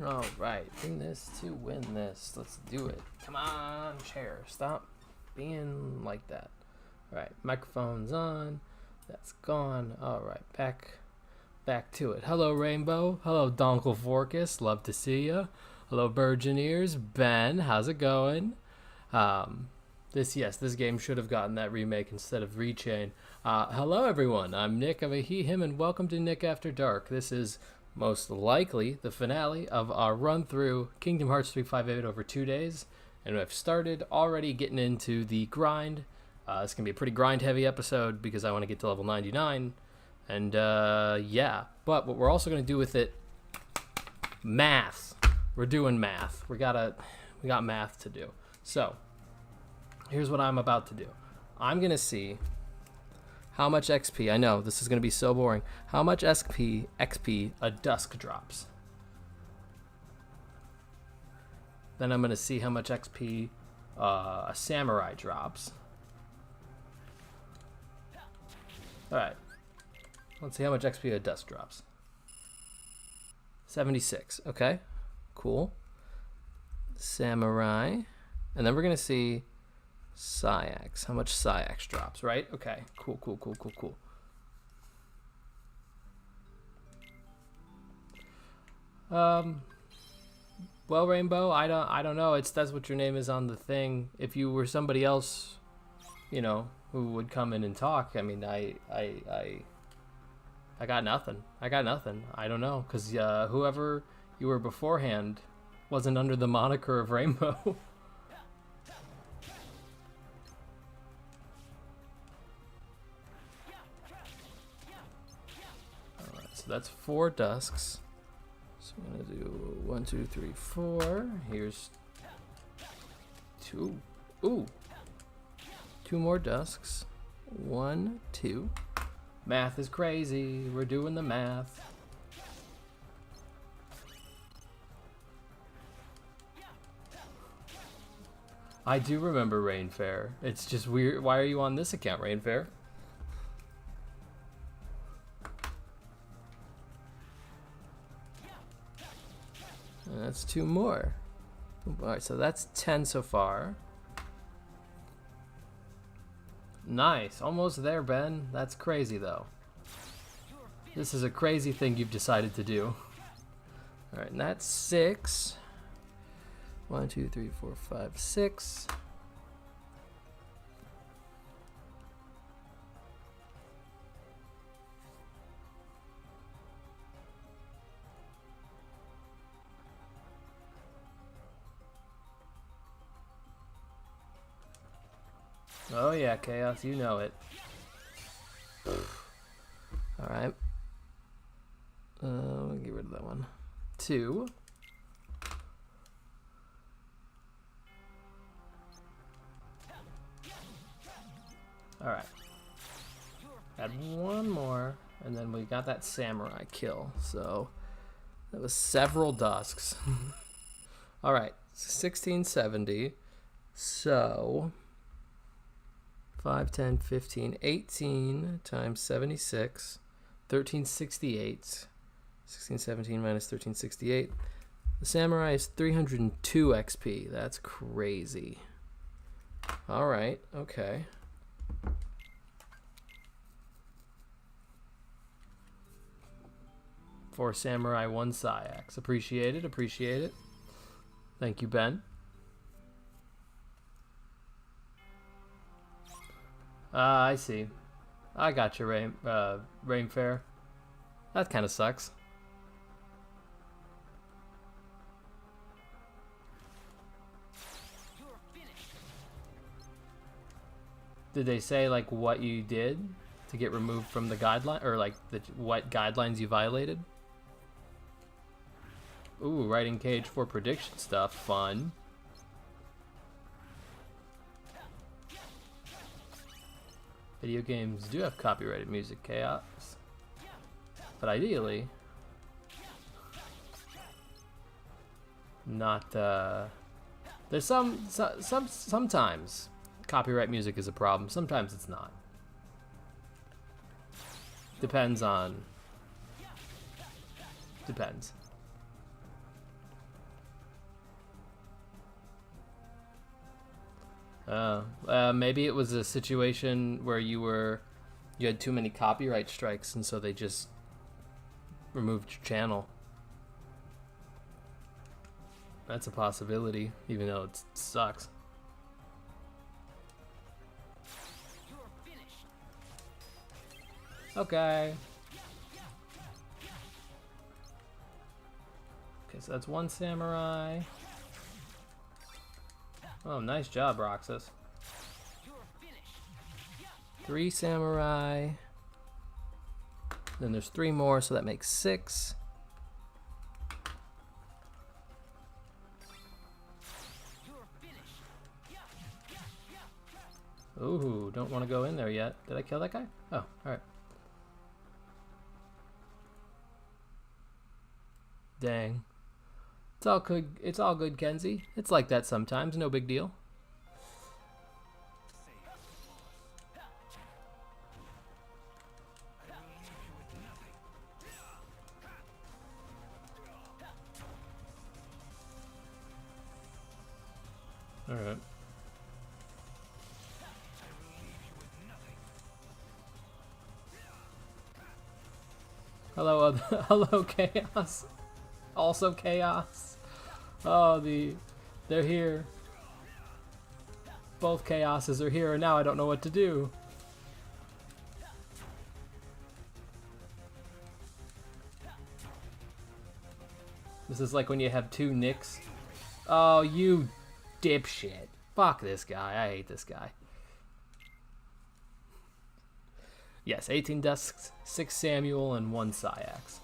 All right, in this to win this. Let's do it. Come on, chair. Stop being like that. All right, microphone's on. That's gone. All right, back to it. Hello, Rainbow. Hello, Donkle Forkus. Love to see you. Hello, Burgeoneers. Ben, how's it going? This game should have gotten that remake instead of Rechain. Hello, everyone. I'm Nick of a he, him, and welcome to Nick After Dark. This is most likely the finale of our run through Kingdom Hearts 358 over 2 days, and I've started already getting into the grind. It's gonna be a pretty grind heavy episode because I want to get to level 99, and yeah. But what we're also gonna do with it, math. We're doing math. We got math to do. So here's what I'm about to do. I'm gonna see how much XP, I know this is going to be so boring, how much XP a dusk drops. Then I'm going to see how much XP a samurai drops. Alright, let's see how much XP a dusk drops. 76, okay, cool. Samurai, and then we're going to see Syax, how much Syax drops, right? Okay, cool. Well, Rainbow, I don't know. That's what your name is on the thing. If you were somebody else, you know, who would come in and talk, I mean, I got nothing. I don't know, because whoever you were beforehand wasn't under the moniker of Rainbow. That's 4 dusks. So I'm gonna do 1, 2, 3, 4. Here's 2. Ooh, 2 more dusks. 1, 2. Math is crazy. We're doing the math. I do remember Rainfair. It's just weird. Why are you on this account, Rainfair? That's 2 more. Alright, so that's 10 so far. Nice. Almost there, Ben. That's crazy, though. This is a crazy thing you've decided to do. Alright, and that's 6. 1, 2, 3, 4, 5, 6. Oh yeah, Chaos, you know it. Alright. Get rid of that one. 2. Alright. Add 1 more, and then we got that samurai kill. So that was several dusks. Alright, 1670. So 5, 10, 15, 18 times 76, 1368. 1617 minus 1368. The samurai is 302 XP. That's crazy. Alright, okay. For samurai, 1 Syax. Appreciate it. Thank you, Ben. I see. I got you, Rainfair. That kind of sucks. Did they say like what you did to get removed from the guideline, or like what guidelines you violated? Ooh, writing cage for prediction stuff. Fun. Video games do have copyrighted music, Chaos. But ideally, not, there's sometimes copyright music is a problem. Sometimes it's not. Depends. Maybe it was a situation where you had too many copyright strikes, and so they just removed your channel. That's a possibility, even though it sucks. Okay. Okay, so that's one samurai. Oh, nice job, Roxas. 3 samurai. Then there's 3 more, so that makes 6. Ooh, don't want to go in there yet. Did I kill that guy? Oh, alright. Dang. It's all good, Kenzie. It's like that sometimes, no big deal. Alright. Hello, hello, Chaos. Also Chaos. Oh, they're here. Both Chaoses are here, and now I don't know what to do. This is like when you have 2 Nicks. Oh, you dipshit. Fuck this guy. I hate this guy. Yes, 18 Dusks, 6 Samuel, and 1 Syax.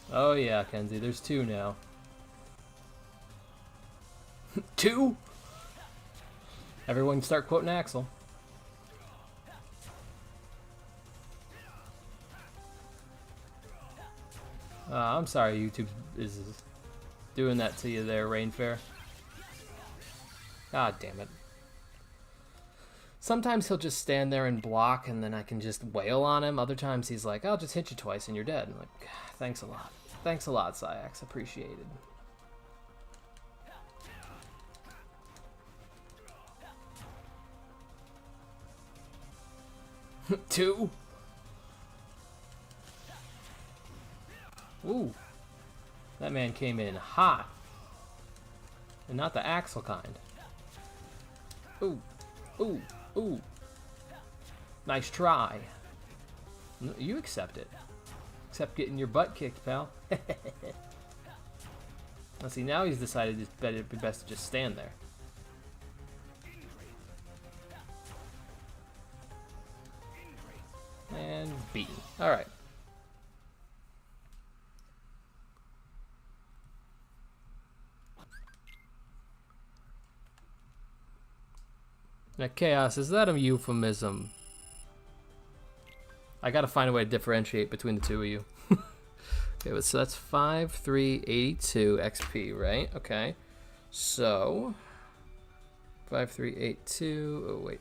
Oh yeah, Kenzie, there's 2 now. 2? Everyone start quoting Axel. I'm sorry YouTube is doing that to you there, Rainfair. God damn it. Sometimes he'll just stand there and block, and then I can just wail on him. Other times he's like, I'll just hit you twice and you're dead. I'm like, thanks a lot. Thanks a lot, Syax. Appreciated. Two. Ooh. That man came in hot. And not the Axel kind. Ooh. Ooh. Ooh. Nice try. You accept it. Except getting your butt kicked, pal. Now see, now he's decided it'd be best to just stand there. And beaten. Alright. Now, Chaos, is that a euphemism? I gotta find a way to differentiate between the two of you. Okay, so that's 5382 XP, right? Okay. So 5382. Oh wait.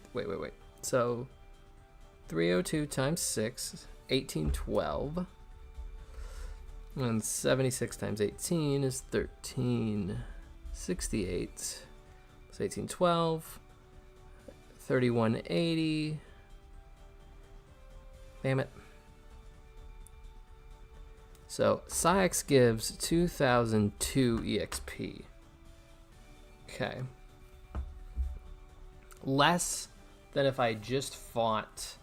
So 302 times 6, 1812. And 76 times 18 is 1368. It's 1812. 3180. Damn it. So Syax gives 2002 EXP. Okay. Less than if I just fought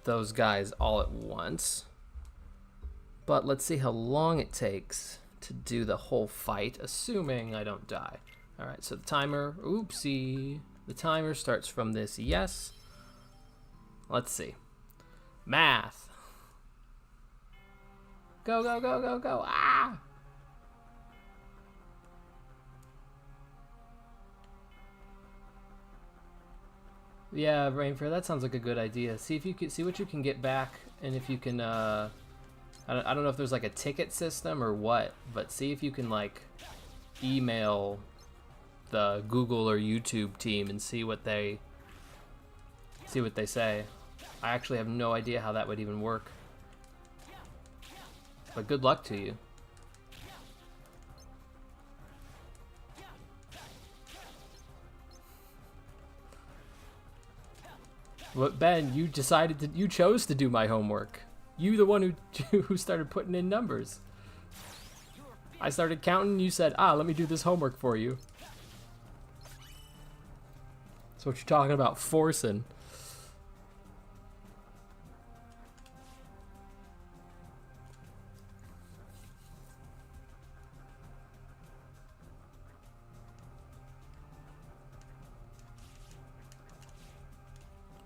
those guys all at once. But let's see how long it takes to do the whole fight, assuming I don't die. Alright, so the timer, oopsie. The timer starts from this yes. Let's see. Math. Go, go, go, go, go. Ah! Yeah, Rainfair, that sounds like a good idea. See if you can see what you can get back, and if you can I don't know if there's like a ticket system or what, but see if you can like email the Google or YouTube team and see what they say. I actually have no idea how that would even work. but good luck to you. But Ben, you chose to do my homework. You the one who started putting in numbers. I started counting, you said, let me do this homework for you. That's what you're talking about, forcing.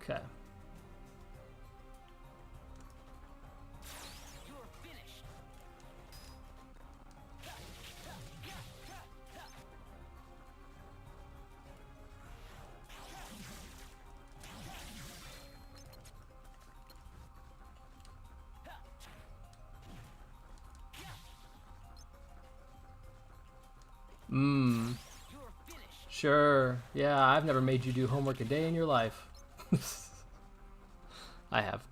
Okay. Sure. Yeah, I've never made you do homework a day in your life. I have.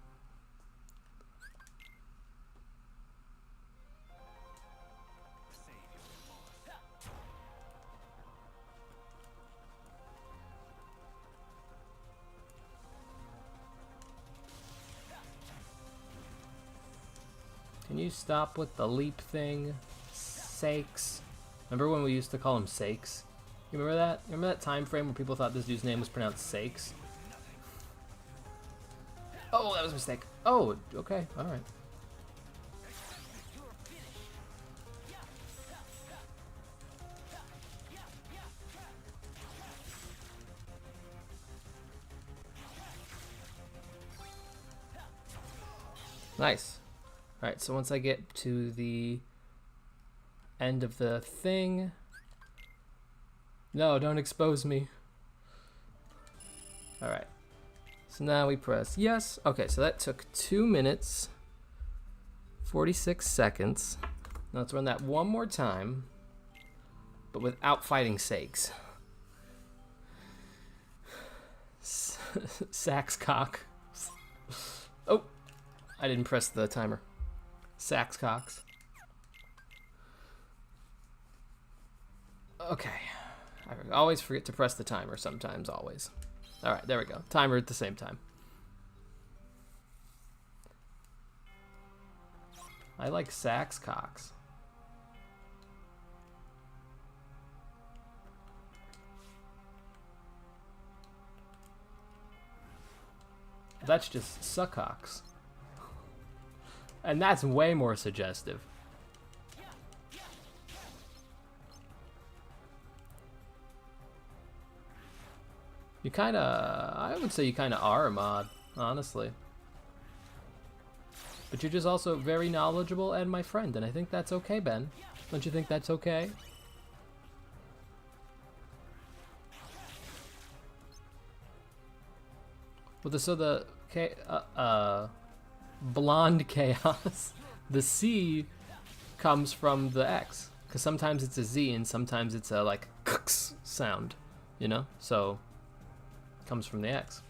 Can you stop with the leap thing? Sakes. Remember when we used to call him Sakes? You remember that? Remember that time frame where people thought this dude's name was pronounced Sakes? Oh, that was a mistake. Oh, okay, alright. Nice. Alright, so once I get to the end of the thing... No, don't expose me. Alright. So now we press yes. Okay, so that took 2 minutes, 46 seconds. Now let's run that one more time, but without fighting Sakes. Sax cock. Oh, I didn't press the timer. Sax cocks. Okay. I always forget to press the timer sometimes, always. Alright, there we go. Timer at the same time. I like sax cocks. That's just sucocks. And that's way more suggestive. You kinda, I would say you kinda are a mod, honestly. But you're just also very knowledgeable and my friend, and I think that's okay, Ben. Don't you think that's okay? Well, so the blonde chaos, the C comes from the X, because sometimes it's a Z and sometimes it's a like k sound, you know? So comes from the X.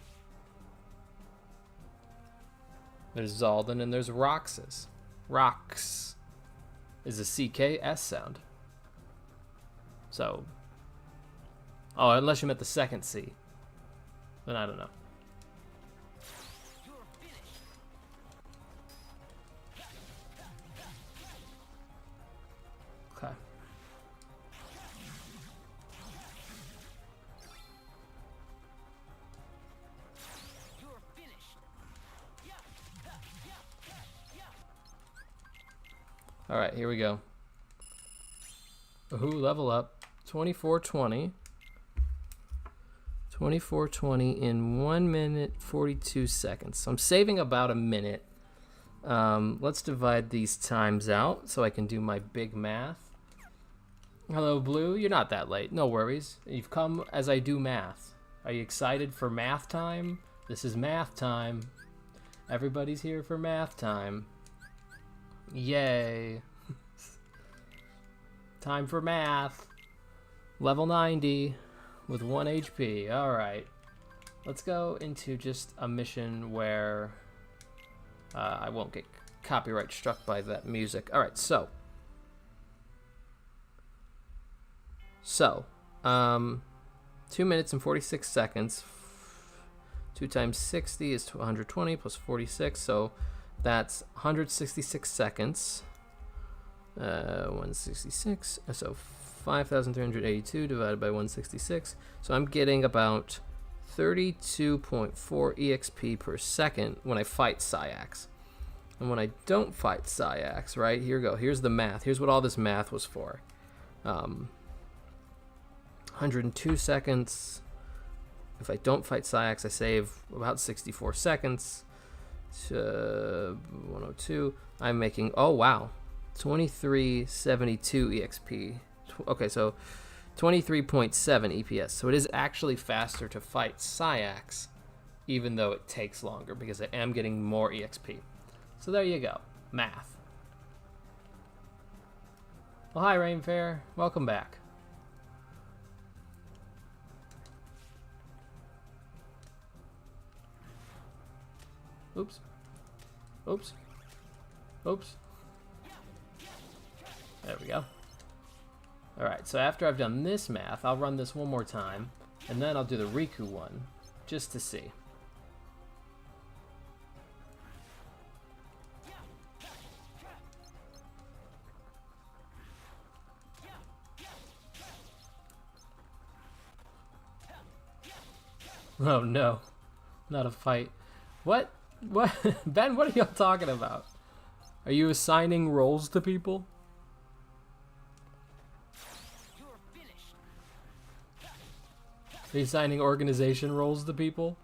There's Zalden and there's Roxas. Rox is a CKS sound. So, oh, unless you meant the second C, then I don't know. Okay. Alright, here we go. Ooh, level up. 2420. 2420 in 1 minute 42 seconds. So I'm saving about a minute. Let's divide these times out so I can do my big math. Hello, Blue. You're not that late. No worries. You've come as I do math. Are you excited for math time? This is math time. Everybody's here for math time. Yay. Time for math. Level 90 with 1 HP. Alright. Let's go into just a mission where I won't get copyright struck by that music. All right, so 2 minutes and 46 seconds. 2 times 60 is 120 plus 46, so that's 166 seconds. 166, so 5,382 divided by 166. So I'm getting about 32.4 EXP per second when I fight Syax. And when I don't fight Syax, right, here we go. Here's the math. Here's what all this math was for. 102 seconds. If I don't fight Syax, I save about 64 seconds. 102. I'm making, oh wow, 2372 EXP. Okay, so 23.7 EPS. So it is actually faster to fight Syax, even though it takes longer, because I am getting more EXP. So there you go. Math. Well, hi, Rainfair. Welcome back. Oops. Oops. Oops. There we go. Alright, so after I've done this math, I'll run this one more time, and then I'll do the Riku one, just to see. Oh no, not a fight. What? What? Ben, what are y'all talking about? Are you assigning roles to people? Are you assigning organization roles to people?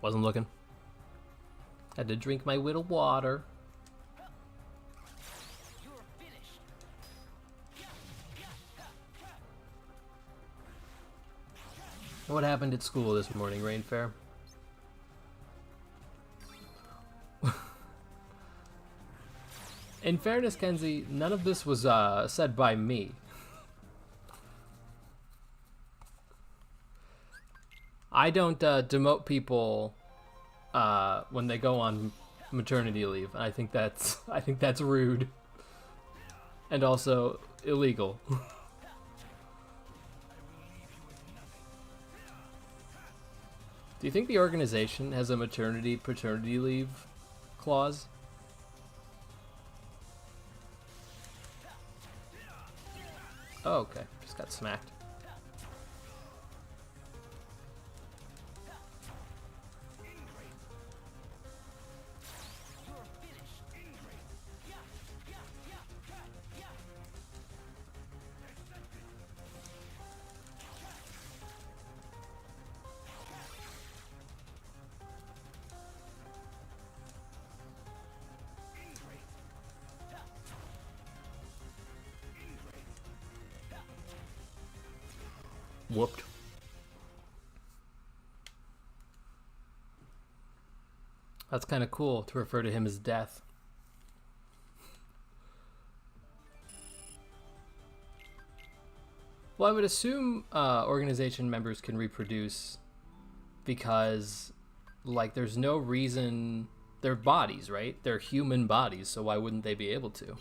Wasn't looking. Had to drink my little water. What happened at school this morning, Rainfair? In fairness, Kenzie, none of this was said by me. I don't demote people when they go on maternity leave. I think that's rude and also illegal. Do you think the organization has a paternity leave clause? Oh, okay. Just got smacked. Whooped. That's kind of cool to refer to him as Death. Well, I would assume organization members can reproduce because, like, there's no reason. They're bodies, right? They're human bodies, so why wouldn't they be able to?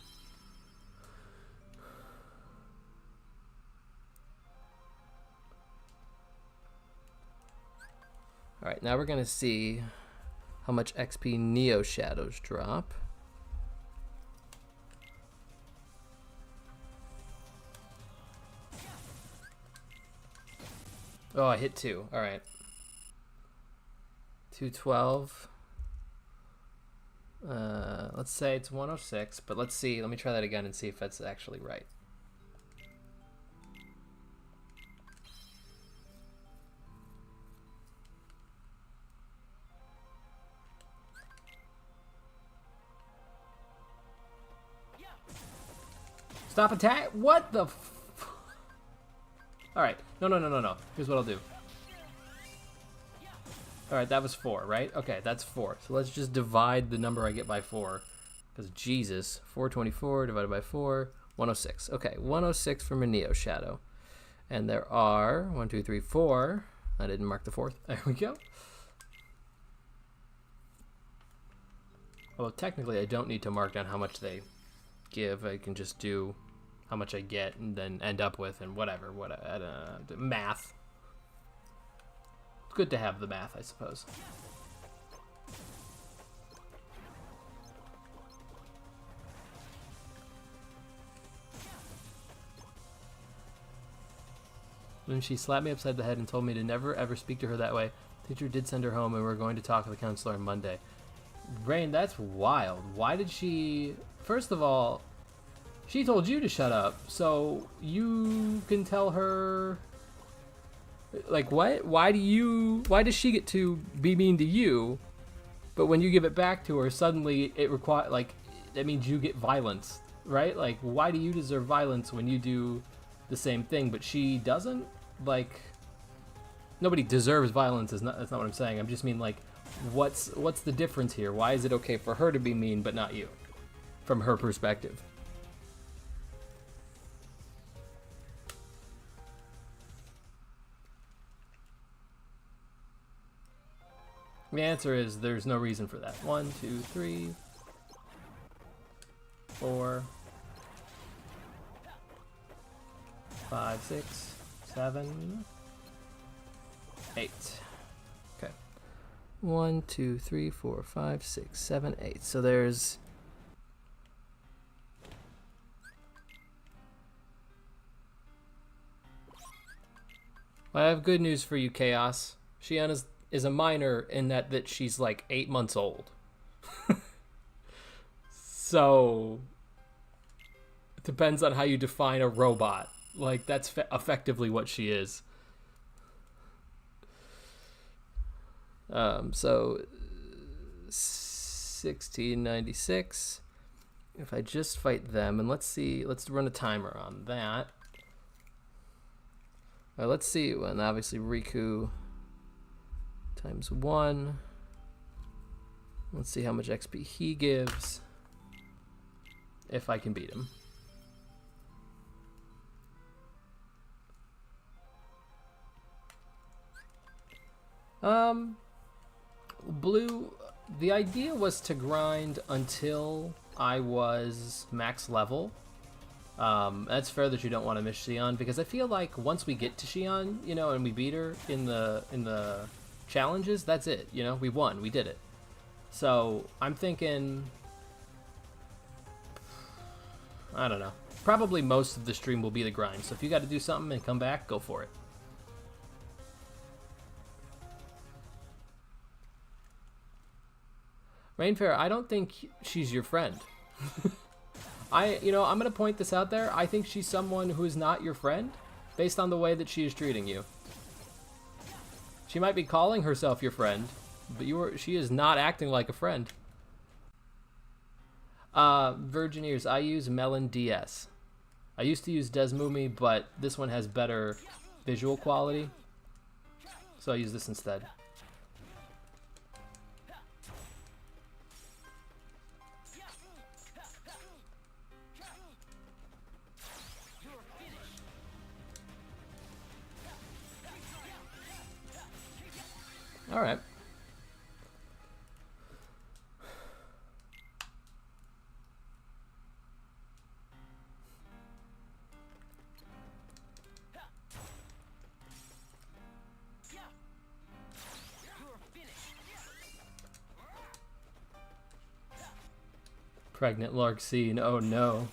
Alright, now we're going to see how much XP Neo Shadows drop. Oh, I hit 2. Alright. 212. Let's say it's 106, but let's see. Let me try that again and see if that's actually right. Stop attack? What the f... Alright. No. Here's what I'll do. Alright, that was 4, right? Okay, that's 4. So let's just divide the number I get by 4. Because Jesus, 424 divided by 4, 106. Okay, 106 from a Neo Shadow. And there are 1, 2, 3, 4. I didn't mark the 4th. There we go. Well, technically I don't need to mark down how much they give. I can just do how much I get and then end up with and whatever. Math. It's good to have the math, I suppose. When she slapped me upside the head and told me to never ever speak to her that way, teacher did send her home and we're going to talk with the counselor on Monday. Rain, that's wild. Why did she... First of all, she told you to shut up, so you can tell her... Like, what? Why does she get to be mean to you, but when you give it back to her, suddenly it require... Like, that means you get violence, right? Like, why do you deserve violence when you do the same thing, but she doesn't? Like, nobody deserves violence. That's not what I'm saying. I just mean, like, what's the difference here? Why is it okay for her to be mean but not you, from her perspective? The answer is there's no reason for that. 1, 2, 3, 4, 5, 6, 7, 8. Okay. 1, 2, 3, 4, 5, 6, 7, 8. So there's... I have good news for you, Chaos. Shiana's is a minor in that she's like 8 months old. So it depends on how you define a robot. Like, that's effectively what she is. So 1696. If I just fight them, and let's run a timer on that. All right, let's see, and obviously Riku times 1. Let's see how much XP he gives if I can beat him. Blue, the idea was to grind until I was max level. That's fair that you don't want to miss Xion, because I feel like once we get to Xion, you know, and we beat her in the challenges, that's it. You know, we won, we did it. So I'm thinking, I don't know, probably most of the stream will be the grind. So if you got to do something and come back, go for it. Rainfair, I don't think she's your friend. I'm going to point this out there. I think she's someone who is not your friend based on the way that she is treating you. She might be calling herself your friend, but she is not acting like a friend. Virgin Ears, I use MelonDS. I used to use Desmumi, but this one has better visual quality, so I use this instead. All right. Pregnant Lark scene. Oh no.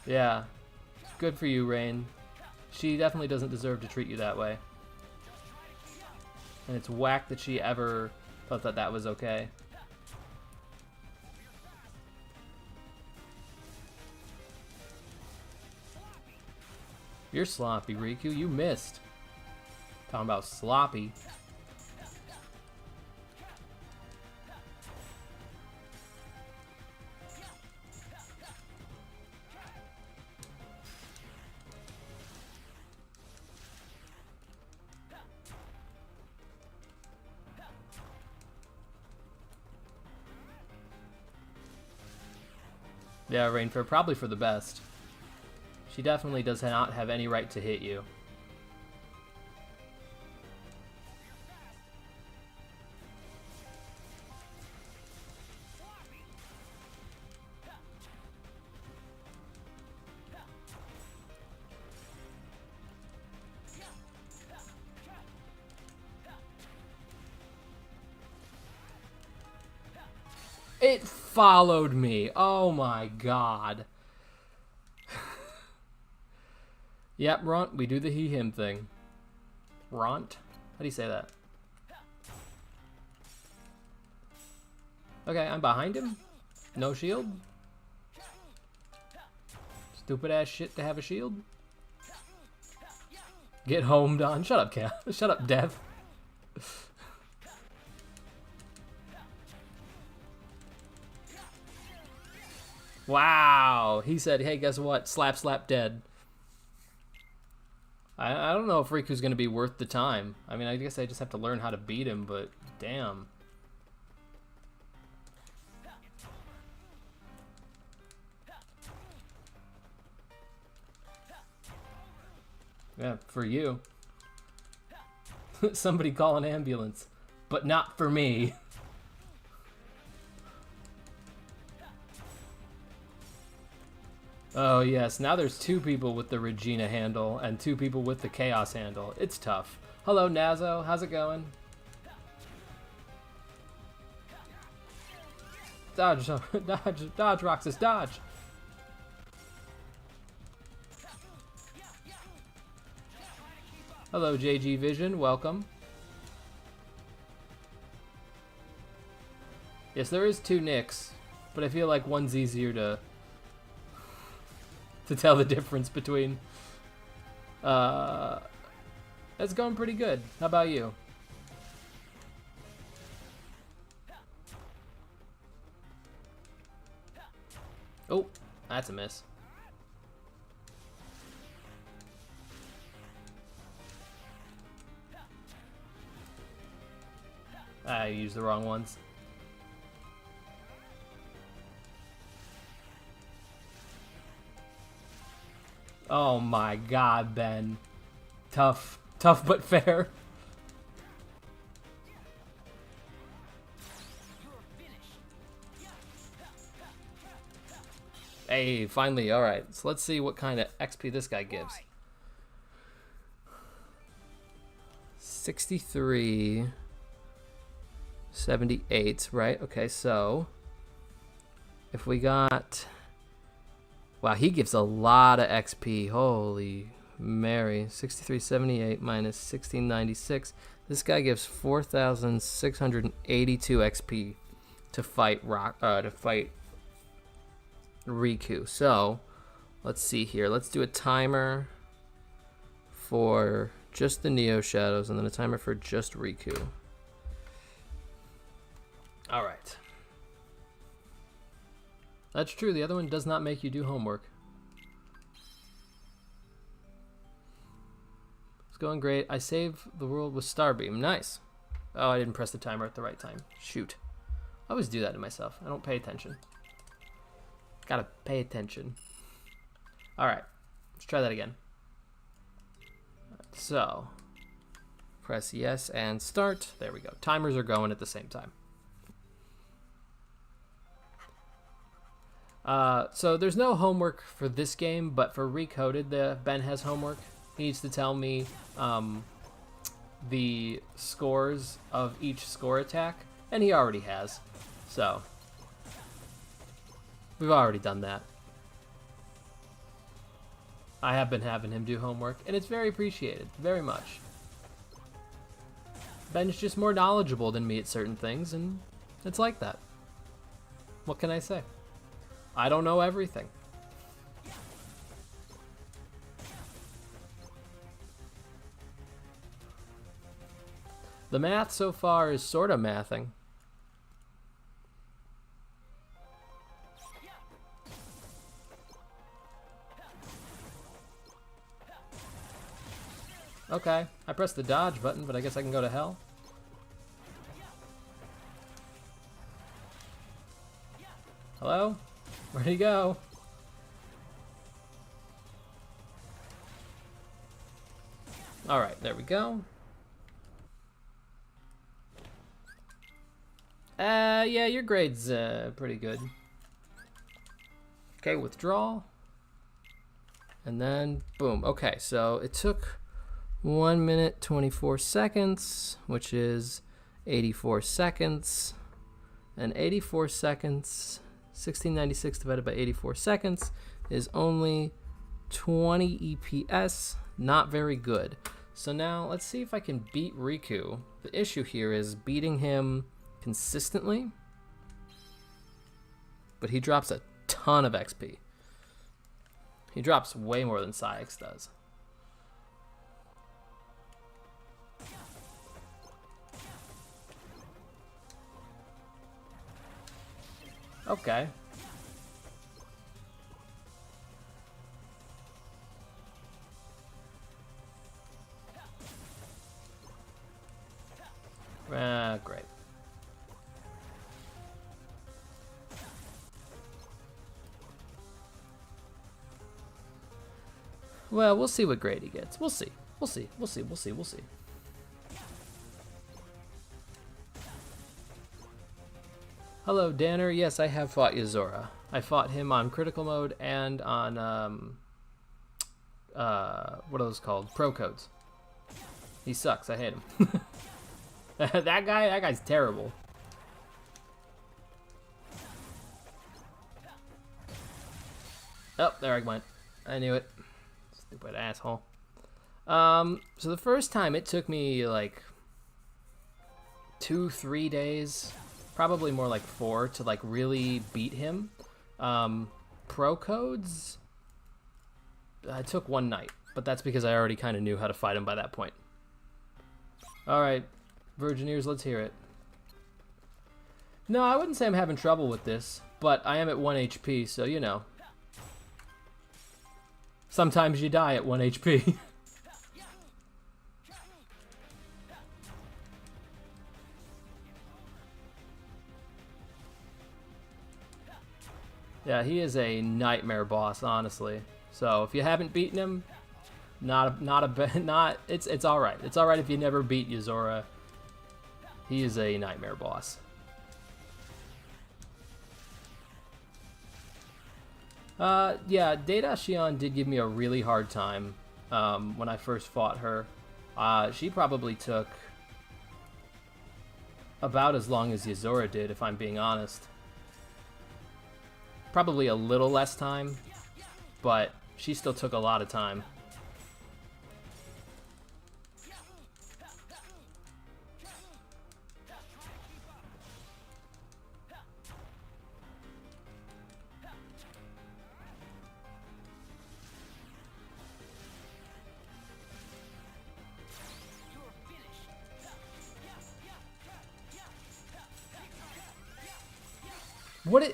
Yeah, good for you, Rain. She definitely doesn't deserve to treat you that way. And it's whack that she ever thought that that was okay. You're sloppy, Riku. You missed. Talking about sloppy. Yeah, Rainfair, probably for the best. She definitely does not have any right to hit you. It followed me. Oh my god. Yep, Ront, we do the he-him thing. Ront? How do you say that? Okay, I'm behind him. No shield. Stupid ass shit to have a shield. Get homed on. Shut up, Cal. Shut up, Dev. Wow. He said, hey, guess what? Slap, slap, dead. I don't know if Riku's going to be worth the time. I mean, I guess I just have to learn how to beat him, but damn. Yeah, for you. Somebody call an ambulance. But not for me. Oh yes, now there's 2 people with the Regina handle and 2 people with the Chaos handle. It's tough. Hello Nazo, how's it going? Dodge, dodge, dodge, Roxas, dodge! Hello JG Vision, welcome. Yes, there is 2 Nicks, but I feel like one's easier to tell the difference between. It's going pretty good. How about you? Oh, that's a miss. I used the wrong ones. Oh my god, Ben. Tough. Tough but fair. Hey, finally, alright. So let's see what kind of XP this guy gives. 63. 78, right? Okay, so if we got... Wow, he gives a lot of XP. Holy Mary. 6378 minus 1696. This guy gives 4,682 XP to fight Riku. So, let's see here. Let's do a timer for just the Neo Shadows and then a timer for just Riku. All right. That's true. The other one does not make you do homework. It's going great. I saved the world with Starbeam. Nice. Oh, I didn't press the timer at the right time. Shoot. I always do that to myself. I don't pay attention. Gotta pay attention. Alright. Let's try that again. So, press yes and start. There we go. Timers are going at the same time. So there's no homework for this game, but for Recoded, Ben has homework. He needs to tell me the scores of each score attack, and he already has. So we've already done that. I have been having him do homework, and it's very appreciated, very much. Ben's just more knowledgeable than me at certain things, and it's like that. What can I say? I don't know everything. The math so far is sort of mathing. Okay, I pressed the dodge button, but I guess I can go to hell. Hello? Where'd he go? Alright, there we go. Yeah, your grade's pretty good. Okay, withdrawal. And then, boom. Okay, so it took 1 minute, 24 seconds, which is 84 seconds. And 84 seconds, 1696 divided by 84 seconds is only 20 EPS. Not very good. So now, let's see if I can beat Riku. The issue here is beating him consistently. But he drops a ton of XP. He drops way more than Psyx does. Okay. Great. Well, we'll see what grade he gets. We'll see. We'll see. We'll see. We'll see. We'll see. Hello, Danner. Yes, I have fought Yuzora. I fought him on critical mode and on, what are those called? Pro codes. He sucks. I hate him. that guy's terrible. Oh, there I went. I knew it. Stupid asshole. So the first time it took me like 2-3 days, probably more like 4, to like really beat him. Pro codes, I took 1 night, but that's because I already kind of knew how to fight him by that point. All right, Virgineers, let's hear it. No, I wouldn't say I'm having trouble with this, but I am at 1 HP, so you know. Sometimes you die at 1 HP. Yeah, he is a nightmare boss, honestly. So if you haven't beaten him, it's all right. It's all right if you never beat Yuzora. He is a nightmare boss. Yeah, Data Shion did give me a really hard time when I first fought her. She probably took about as long as Yuzora did, if I'm being honest. Probably a little less time, but she still took a lot of time.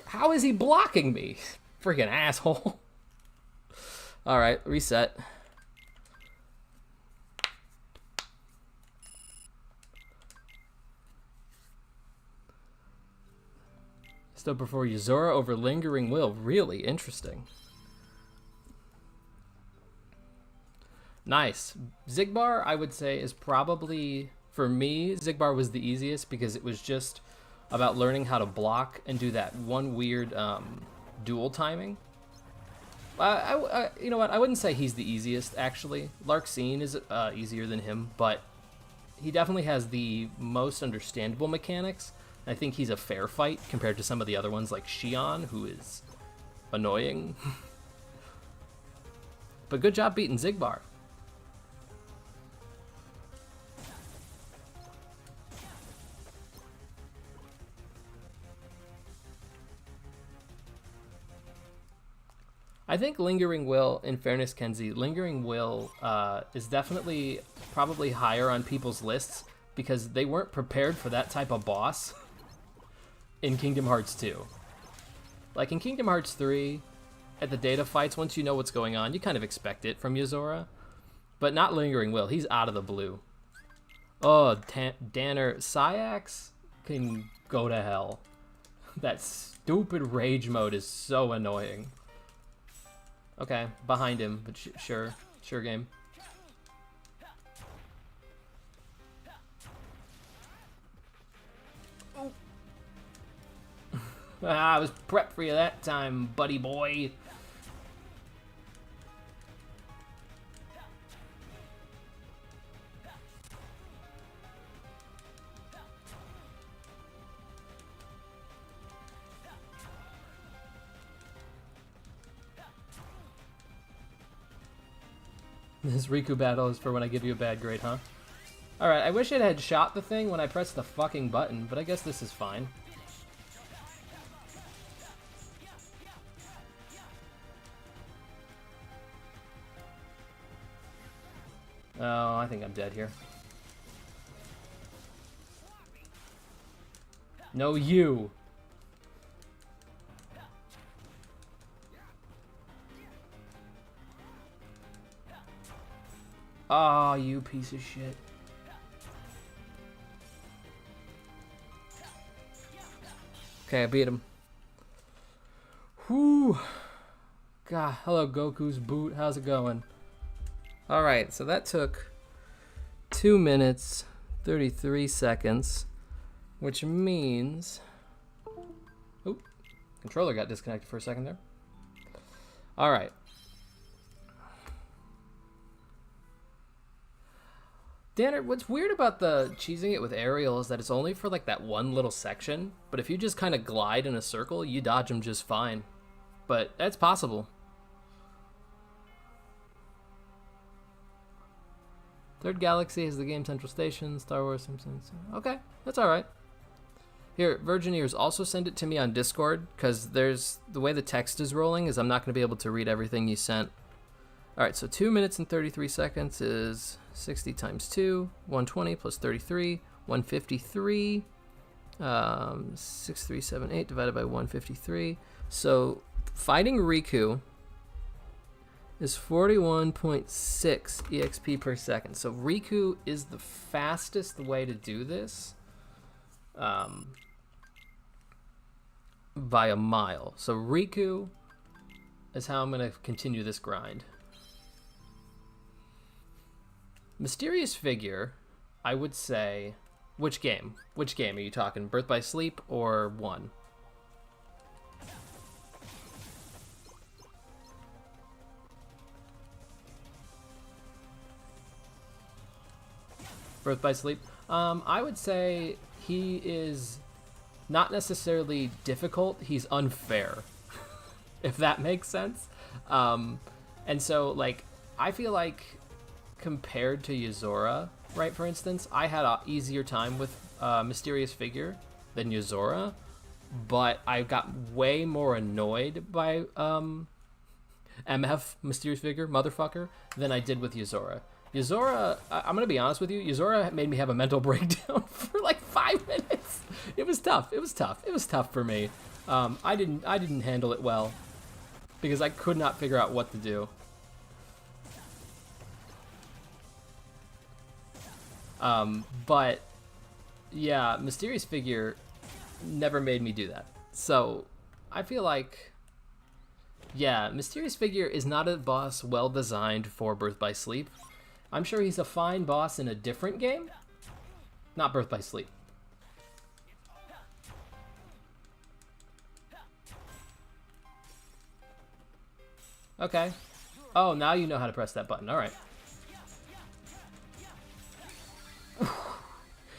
How is he blocking me? Freaking asshole. Alright, reset. Still prefer Yuzora over Lingering Will. Really interesting. Nice. Xigbar, I would say, is probably, for me, Xigbar was the easiest because it was just about learning how to block and do that one weird dual timing. You know what? I wouldn't say he's the easiest, actually. Larxene is easier than him, but he definitely has the most understandable mechanics. I think he's a fair fight compared to some of the other ones like Xion, who is annoying. But good job beating Xigbar. I think Lingering Will, in fairness, Kenzie, Lingering Will is definitely probably higher on people's lists because they weren't prepared for that type of boss in Kingdom Hearts 2. Like in Kingdom Hearts 3, at the data fights, once you know what's going on, you kind of expect it from Yuzora. But not Lingering Will, he's out of the blue. Oh, Danner, Psyx can go to hell. That stupid rage mode is so annoying. Okay, behind him, but sure game. Oh. I was prepped for you that time, buddy boy. This Riku battle is for when I give you a bad grade, huh? Alright, I wish it had shot the thing when I pressed the fucking button, but I guess this is fine. Oh, I think I'm dead here. No, you! Oh, you piece of shit. Okay, I beat him. Whew. God, hello Goku's boot. How's it going? Alright, so that took 2 minutes, 33 seconds, which means... Oop, controller got disconnected for a second there. Alright. Danner, what's weird about the cheesing it with aerial is that it's only for like that one little section, but if you just kind of glide in a circle, you dodge them just fine. But that's possible. Third Galaxy has the game Central Station, Star Wars Simpsons. Okay, that's alright. Here, Virgin Ears, also send it to me on Discord, because there's the way the text is rolling is I'm not going to be able to read everything you sent. Alright, so 2 minutes and 33 seconds is 60 times 2, 120 plus 33, 153, 6378 divided by 153. So fighting Riku is 41.6 EXP per second. So Riku is the fastest way to do this by a mile. So Riku is how I'm going to continue this grind. Mysterious Figure, I would say, which game? Which game are you talking? Birth by Sleep or 1? Birth by Sleep. I would say he is not necessarily difficult, he's unfair, if that makes sense. And so, like, I feel like compared to Yozora, right, for instance, I had an easier time with Mysterious Figure than Yozora, but I got way more annoyed by MF, Mysterious Figure, motherfucker, than I did with Yozora. Yozora, I'm going to be honest with you, Yozora made me have a mental breakdown for like 5 minutes. It was tough. It was tough. It was tough for me. I didn't handle it well because I could not figure out what to do. But yeah, Mysterious Figure never made me do that. So I feel like, yeah, Mysterious Figure is not a boss well designed for Birth by Sleep. I'm sure he's a fine boss in a different game, not Birth by Sleep. Okay. Oh, now you know how to press that button. All right.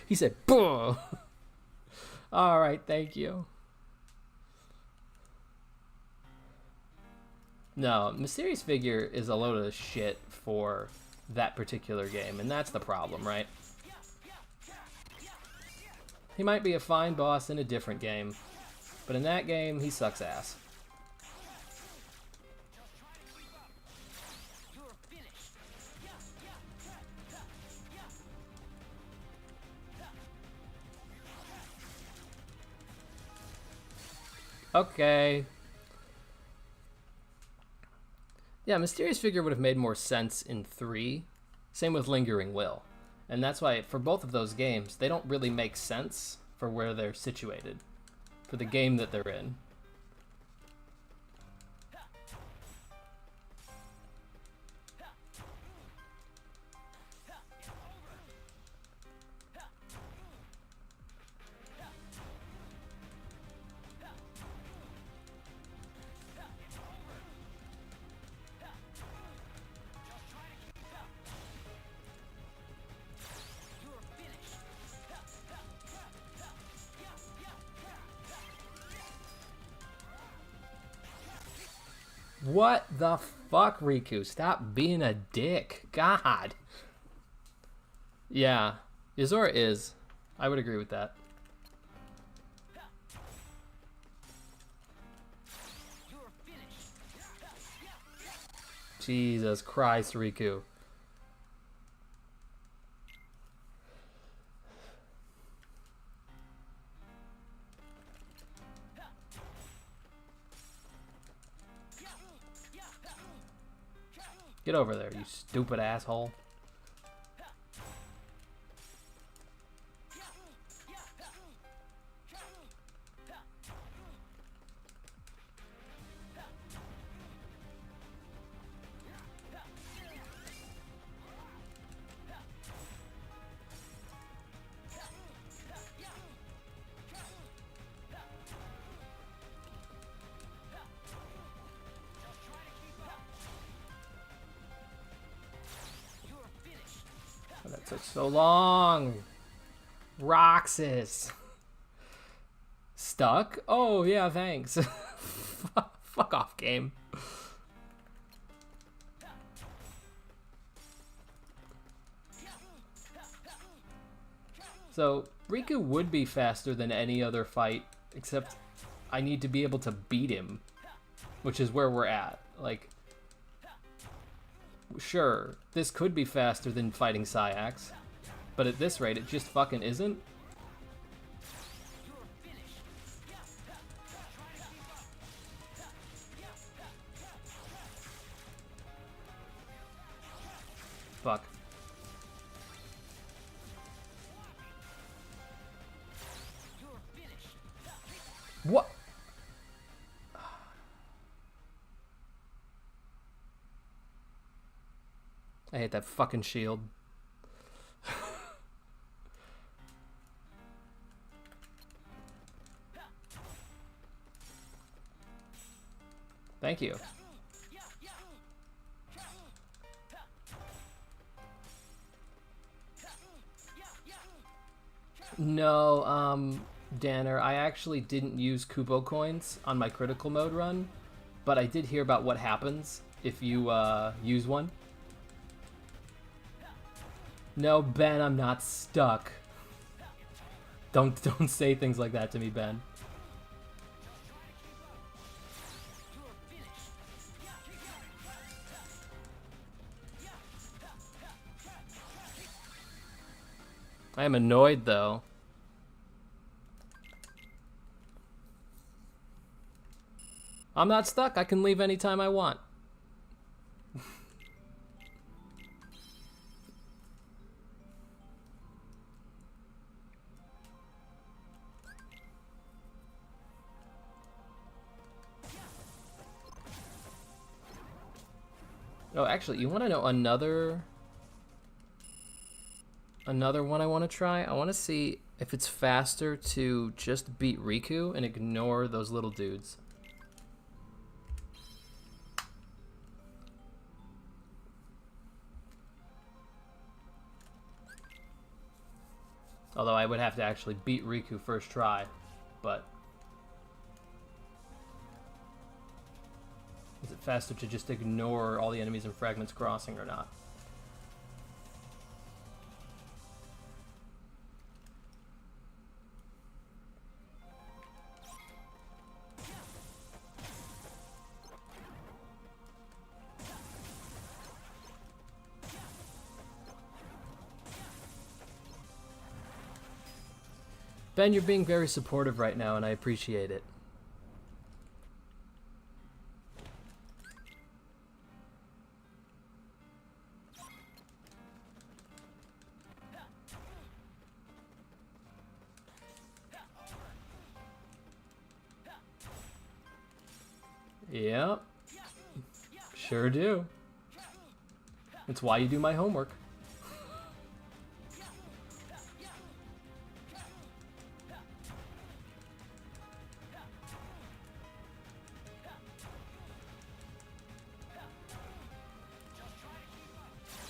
He said, "Buh." All right, thank you. No, Mysterious Figure is a load of shit for that particular game, and that's the problem, right? He might be a fine boss in a different game, but in that game, he sucks ass. Okay. Yeah, Mysterious Figure would have made more sense in 3. Same with Lingering Will. And that's why, for both of those games, they don't really make sense for where they're situated. for the game that they're in. What the fuck, Riku? Stop being a dick. God. Yeah. Izora is. I would agree with that. Jesus Christ, Riku. Get over there, you stupid asshole. Oh, that took so long. Roxas. Stuck? Oh, yeah, thanks. Fuck off, game. So, Riku would be faster than any other fight, except I need to be able to beat him, which is where we're at. Like, sure, this could be faster than fighting Sayax, but at this rate, it just fucking isn't. Fuck. What? I hate that fucking shield. Thank you. No, Danner, I actually didn't use Kubo coins on my critical mode run, but I did hear about what happens if you use one. No, Ben, I'm not stuck. Don't say things like that to me, Ben. I am annoyed, though. I'm not stuck. I can leave anytime I want. Oh, actually, you want to know another one I want to try? I want to see if it's faster to just beat Riku and ignore those little dudes. Although I would have to actually beat Riku first try, but... Is it faster to just ignore all the enemies in Fragments Crossing or not? Ben, you're being very supportive right now, and I appreciate it. Yep. Sure do. That's why you do my homework.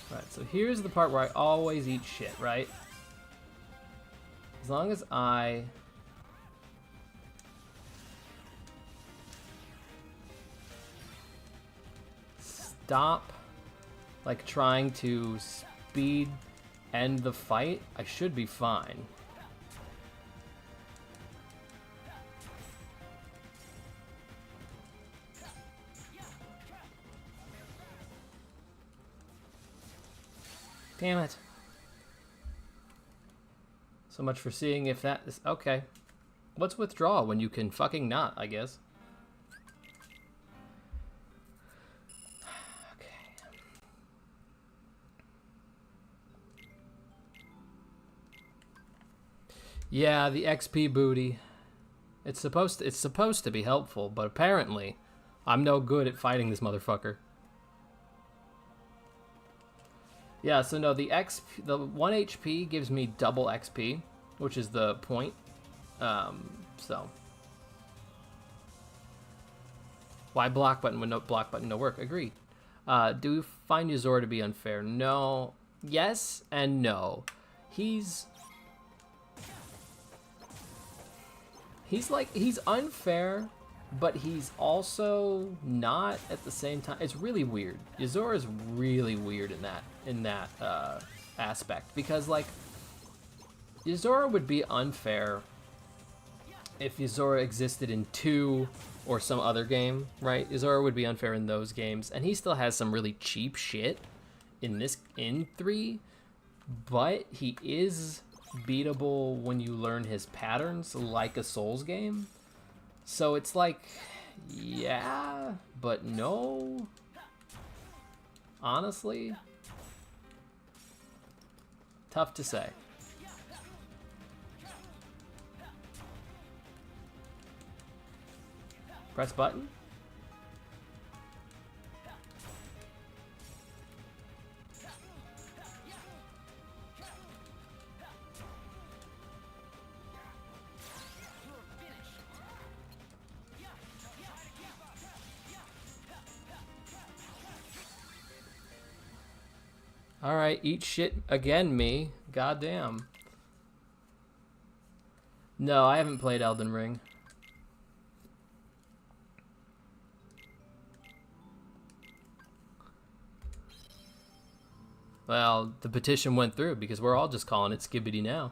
Right, so here's the part where I always eat shit, right? As long as I... stop, like, trying to speed end the fight, I should be fine. Damn it. So much for seeing if that is... Okay. What's withdraw when you can fucking not, I guess? Okay. Yeah, the XP booty. It's supposed to be helpful, but apparently I'm no good at fighting this motherfucker. Yeah, so no, the 1 HP gives me double XP, which is the point. So why block button when no block button no work? Agreed. Do you find Yuzora to be unfair? No. Yes and no. He's unfair, but he's also not at the same time. It's really weird. Yuzora is really weird in that aspect, because like Yuzora would be unfair if Yuzora existed in 2 or some other game, right? Yuzora would be unfair in those games, and he still has some really cheap shit in 3, but he is beatable when you learn his patterns, like a Souls game. So it's like, yeah, but no. Honestly, tough to say. Press button. Alright, eat shit again, me. Goddamn. No, I haven't played Elden Ring. Well, the petition went through because we're all just calling it Skibbity now.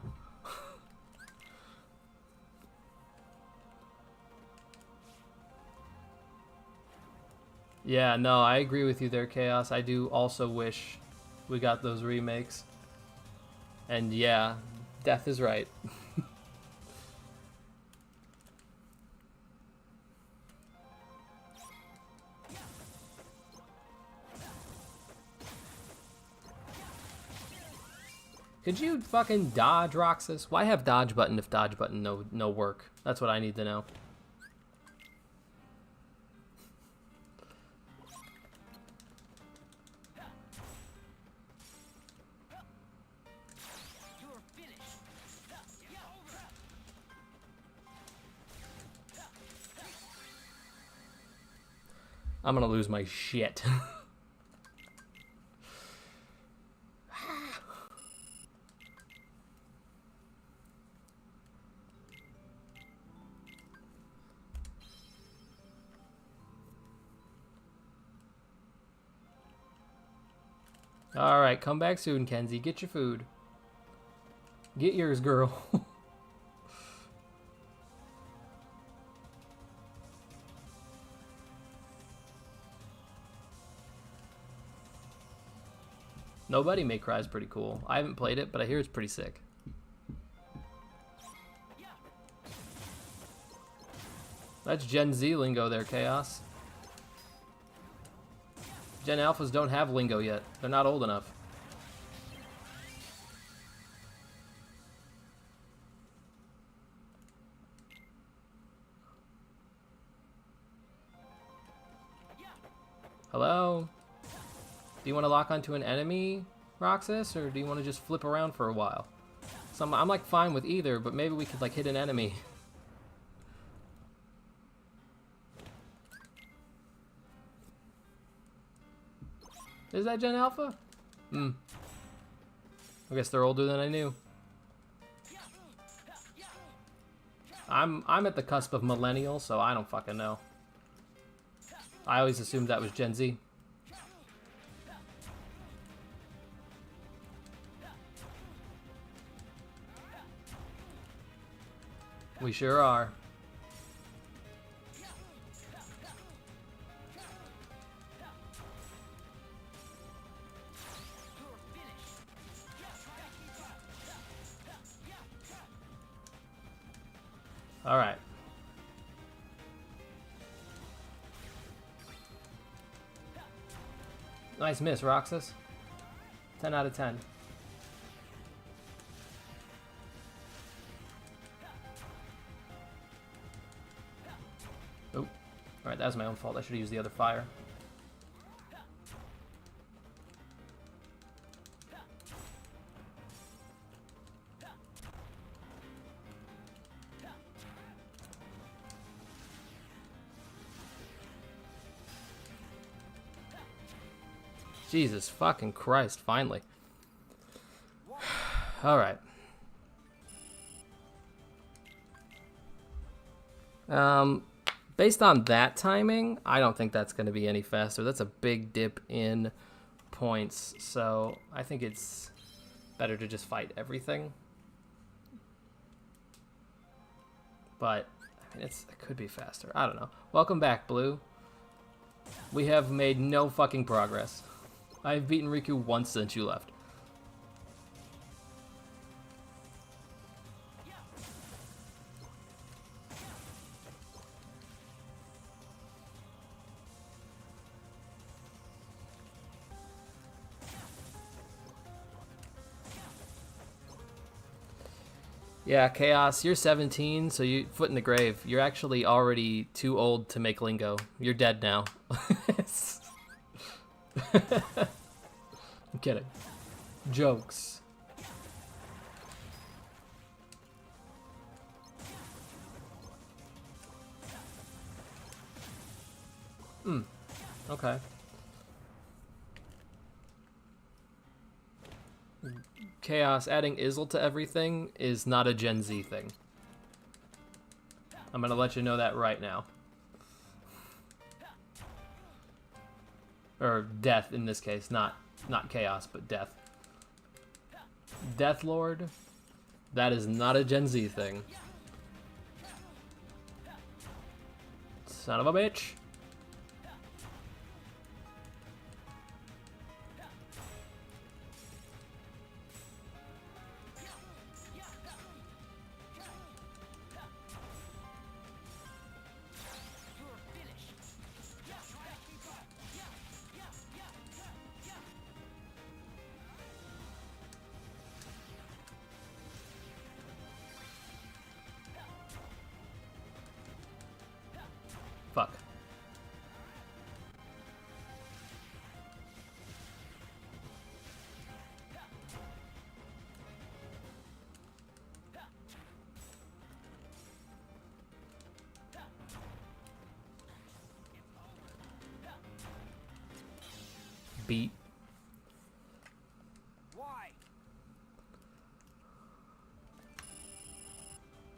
Yeah, no, I agree with you there, Chaos. I do also wish we got those remakes. And yeah, Death is right. Could you fucking dodge, Roxas? Why have dodge button if dodge button no work? That's what I need to know. I'm gonna lose my shit. Alright, come back soon, Kenzie. Get your food. Get yours, girl. Nobody May Cry is pretty cool. I haven't played it, but I hear it's pretty sick. That's Gen Z lingo there, Chaos. Gen Alphas don't have lingo yet. They're not old enough. Hello? Do you want to lock onto an enemy, Roxas, or do you want to just flip around for a while? So I'm like fine with either, but maybe we could like hit an enemy. Is that Gen Alpha? Hmm. I guess they're older than I knew. I'm at the cusp of millennial, so I don't fucking know. I always assumed that was Gen Z. We sure are. All right. Nice miss, Roxas. 10 out of 10. Oh. Alright, that was my own fault. I should have used the other fire. Jesus fucking Christ, finally. Alright. Based on that timing, I don't think that's going to be any faster. That's a big dip in points, so I think it's better to just fight everything. But, I mean, it could be faster. I don't know. Welcome back, Blue. We have made no fucking progress. I've beaten Riku once since you left. Yeah, Chaos, you're 17, so you foot in the grave. You're actually already too old to make lingo. You're dead now. I'm kidding. Jokes. Okay. Chaos, adding Izzle to everything is not a Gen Z thing. I'm gonna let you know that right now. Or Death in this case, not Chaos, but Death. Death Lord, that is not a Gen Z thing. Son of a bitch. Fuck. Beat. Why?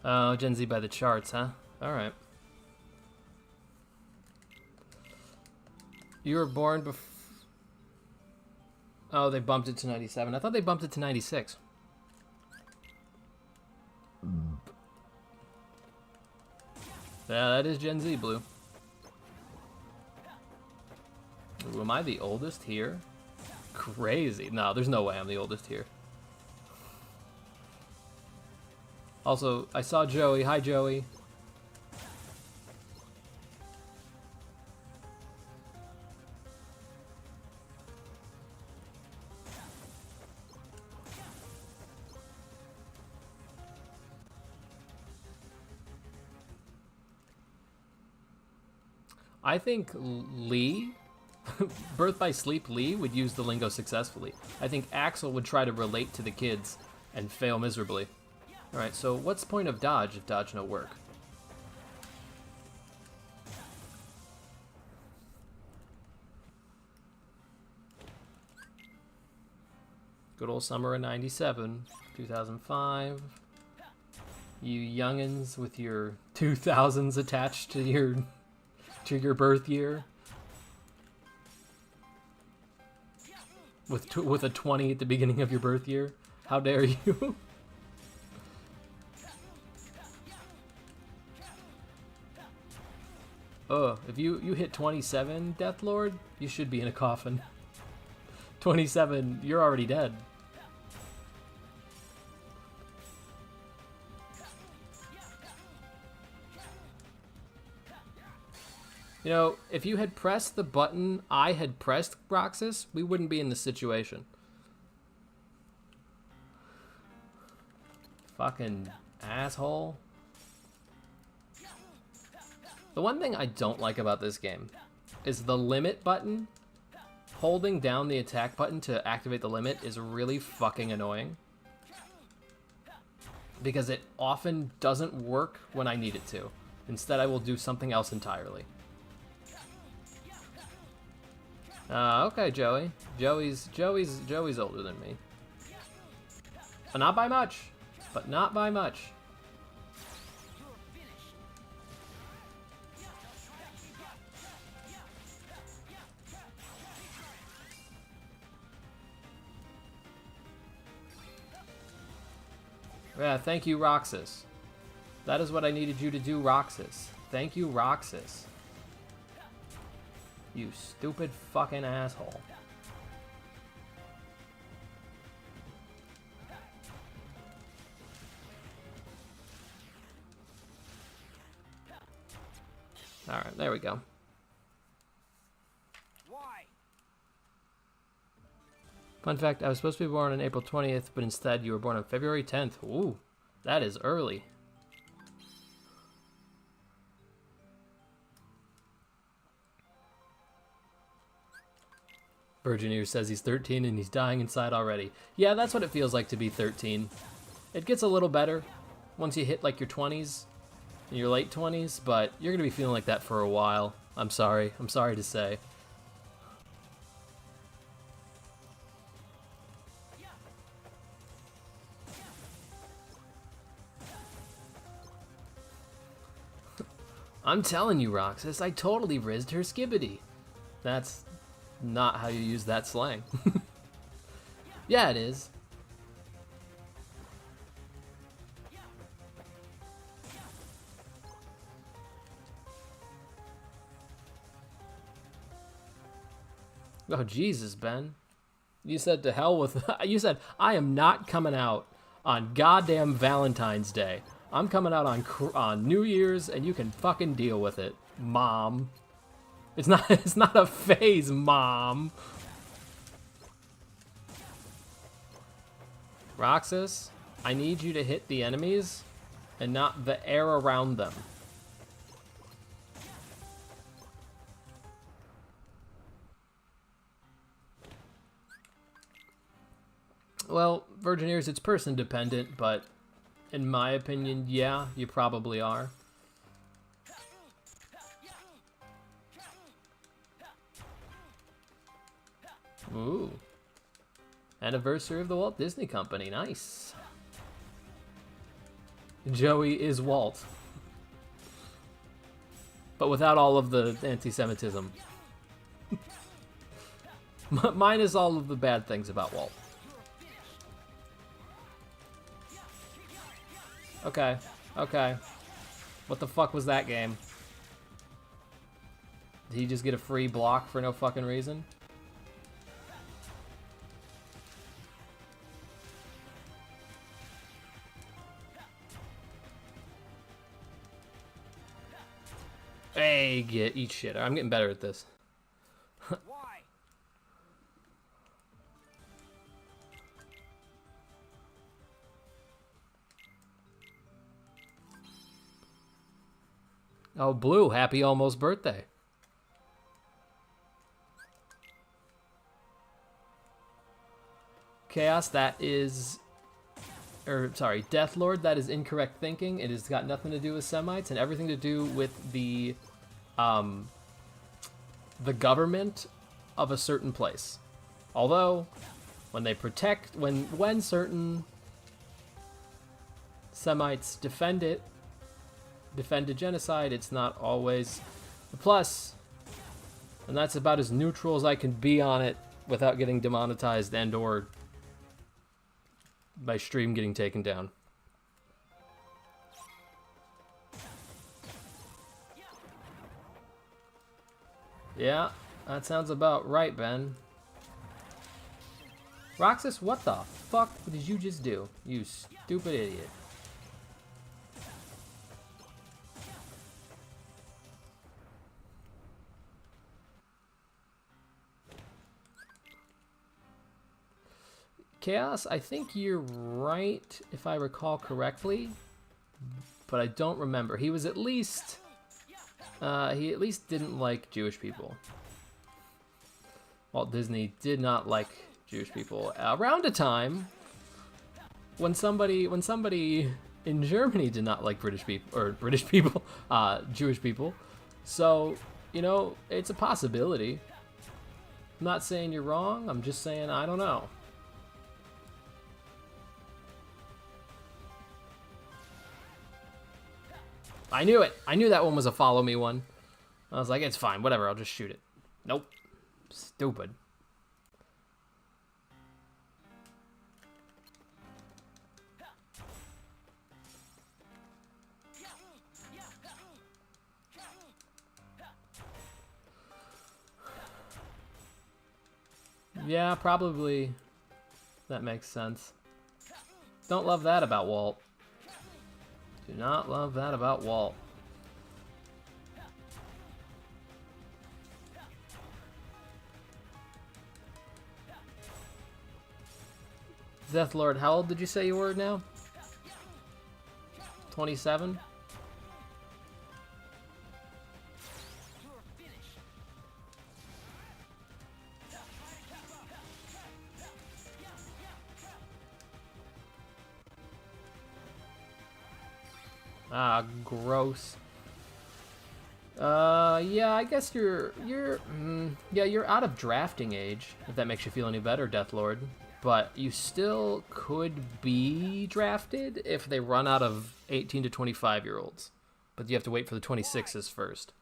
Oh, Gen Z by the charts, huh? Alright. You were born before... Oh, they bumped it to 97. I thought they bumped it to 96. Yeah, that is Gen Z, Blue. Ooh, am I the oldest here? Crazy. No, there's no way I'm the oldest here. Also, I saw Joey. Hi, Joey. I think Lee Birth by Sleep Lee would use the lingo successfully. I think Axel would try to relate to the kids and fail miserably. Alright, so what's the point of dodge if dodge no work? Good old summer of 97, 2005. You youngins with your 2000s attached to your birth year. With a 20 at the beginning of your birth year. How dare you? Oh, if you hit 27, Death Lord, you should be in a coffin. 27, you're already dead. You know, if you had pressed the button I had pressed, Roxas, we wouldn't be in this situation. Fucking asshole. The one thing I don't like about this game is the limit button. Holding down the attack button to activate the limit is really fucking annoying. Because it often doesn't work when I need it to. Instead, I will do something else entirely. Okay, Joey. Joey's older than me. But not by much. But not by much. Yeah, thank you, Roxas. That is what I needed you to do, Roxas. Thank you, Roxas. You stupid fucking asshole. Alright, there we go. Fun fact, I was supposed to be born on April 20th, but instead you were born on February 10th. Ooh, that is early. Virgineer says he's 13 and he's dying inside already. Yeah, that's what it feels like to be 13. It gets a little better once you hit like your 20s, in your late 20s, but you're going to be feeling like that for a while. I'm sorry to say. I'm telling you, Roxas, I totally rizzed her skibbity. That's not how you use that slang. Yeah, it is. Oh, Jesus, Ben. You said to hell with... You said, I am not coming out on goddamn Valentine's Day. I'm coming out on New Year's, and you can fucking deal with it, Mom. It's not a phase, Mom. Roxas, I need you to hit the enemies and not the air around them. Well, Virgineers, it's person dependent, but in my opinion, yeah, you probably are. Ooh. Anniversary of the Walt Disney Company, nice. Joey is Walt. But without all of the anti-Semitism. Minus all of the bad things about Walt. Okay, okay. What the fuck was that game? Did he just get a free block for no fucking reason? Hey, eat shit. I'm getting better at this. Oh, Blue, happy almost birthday. Chaos, that is... Or, sorry, Death Lord, that is incorrect thinking. It has got nothing to do with Semites and everything to do with the government of a certain place. Although, when they protect... When certain Semites defend a genocide, it's not always the plus. And that's about as neutral as I can be on it without getting demonetized and or my stream getting taken down. Yeah, that sounds about right, Ben. Roxas, what the fuck did you just do? You stupid idiot. Chaos, I think you're right, if I recall correctly, but I don't remember. He was at least, he at least didn't like Jewish people. Walt Disney did not like Jewish people around a time when somebody in Germany did not like Jewish people. So, you know, it's a possibility. I'm not saying you're wrong. I'm just saying I don't know. I knew it. I knew that one was a follow me one. I was like, it's fine, whatever, I'll just shoot it. Nope. Stupid. Yeah, probably. That makes sense. Don't love that about Walt. Do not love that about Walt. Death Lord, how old did you say you were now? 27? Ah, gross. Yeah, I guess you're out of drafting age, if that makes you feel any better, Death Lord. But you still could be drafted if they run out of 18 to 25-year-olds. But you have to wait for the 26s first.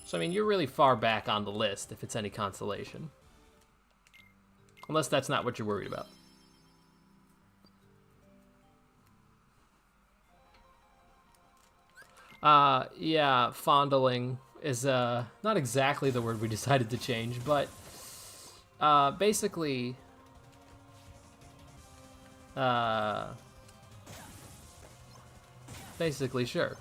So, I mean, you're really far back on the list, if it's any consolation. Unless that's not what you're worried about. Yeah, fondling is, not exactly the word we decided to change, but, basically, sure.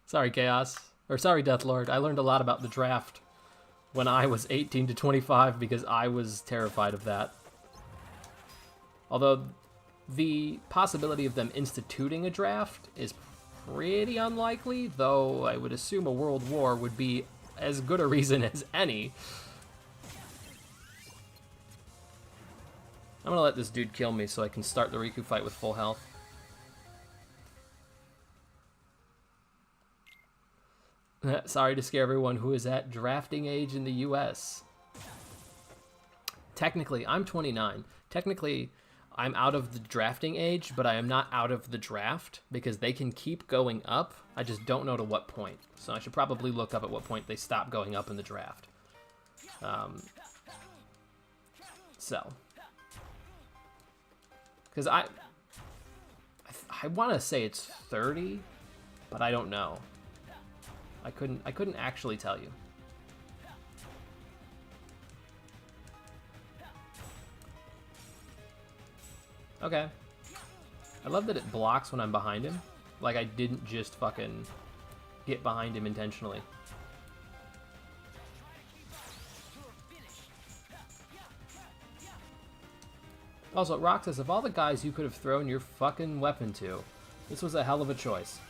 Sorry, Chaos. Or sorry, Death Lord. I learned a lot about the draft when I was 18 to 25 because I was terrified of that. Although the possibility of them instituting a draft is pretty unlikely, though I would assume a world war would be as good a reason as any. I'm gonna let this dude kill me so I can start the Riku fight with full health. Sorry to scare everyone who is at drafting age in the US. Technically, I'm 29. Technically, I'm out of the drafting age, but I am not out of the draft because they can keep going up. I just don't know to what point. So I should probably look up at what point they stop going up in the draft. Because I want to say it's 30, but I don't know. I couldn't actually tell you. Okay. I love that it blocks when I'm behind him. Like I didn't just fucking get behind him intentionally. Also, Roxas, of all the guys you could have thrown your fucking weapon to, this was a hell of a choice.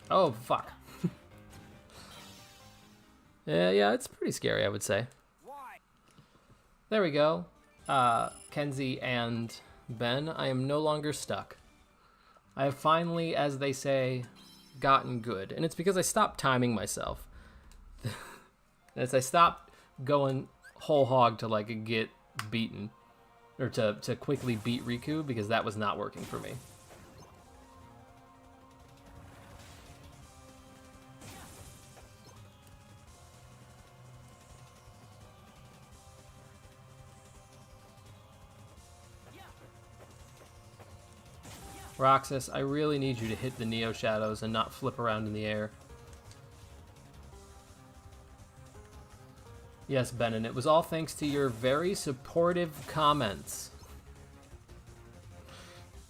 Oh, fuck. Yeah, it's pretty scary, I would say. There we go. Kenzie and Ben, I am no longer stuck. I have finally, as they say, gotten good. And it's because I stopped timing myself. As I stopped going whole hog to, like, get beaten. Or to quickly beat Riku, because that was not working for me. Roxas, I really need you to hit the Neo Shadows and not flip around in the air. Yes, Ben, and it was all thanks to your very supportive comments.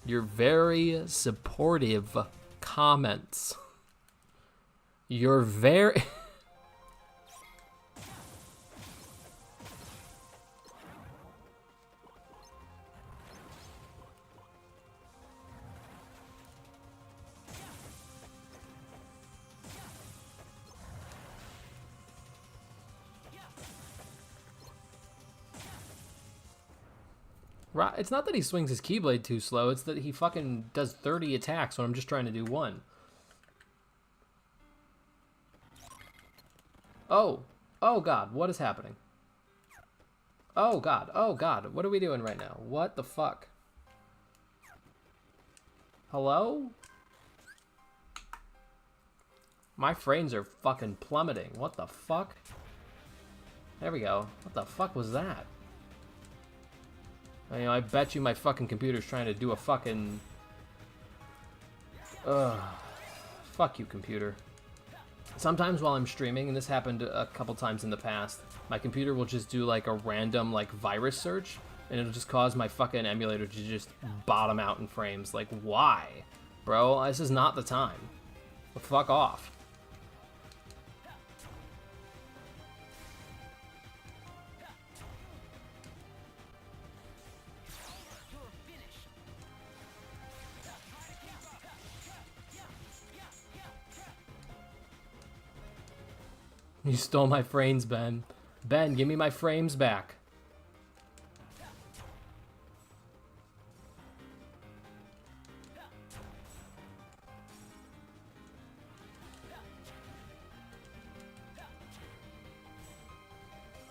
Your very supportive comments. Your very... It's not that he swings his Keyblade too slow, it's that he fucking does 30 attacks when I'm just trying to do one. Oh. Oh god, what is happening? Oh god, what are we doing right now? What the fuck? Hello? My frames are fucking plummeting. What the fuck? There we go. What the fuck was that? You know, I bet you my fucking computer's trying to do a fucking... Ugh. Fuck you, computer. Sometimes while I'm streaming, and this happened a couple times in the past, my computer will just do like a random like virus search, and it'll just cause my fucking emulator to just bottom out in frames. Like, why? Bro, this is not the time. Well, fuck off. You stole my frames, Ben. Ben, give me my frames back.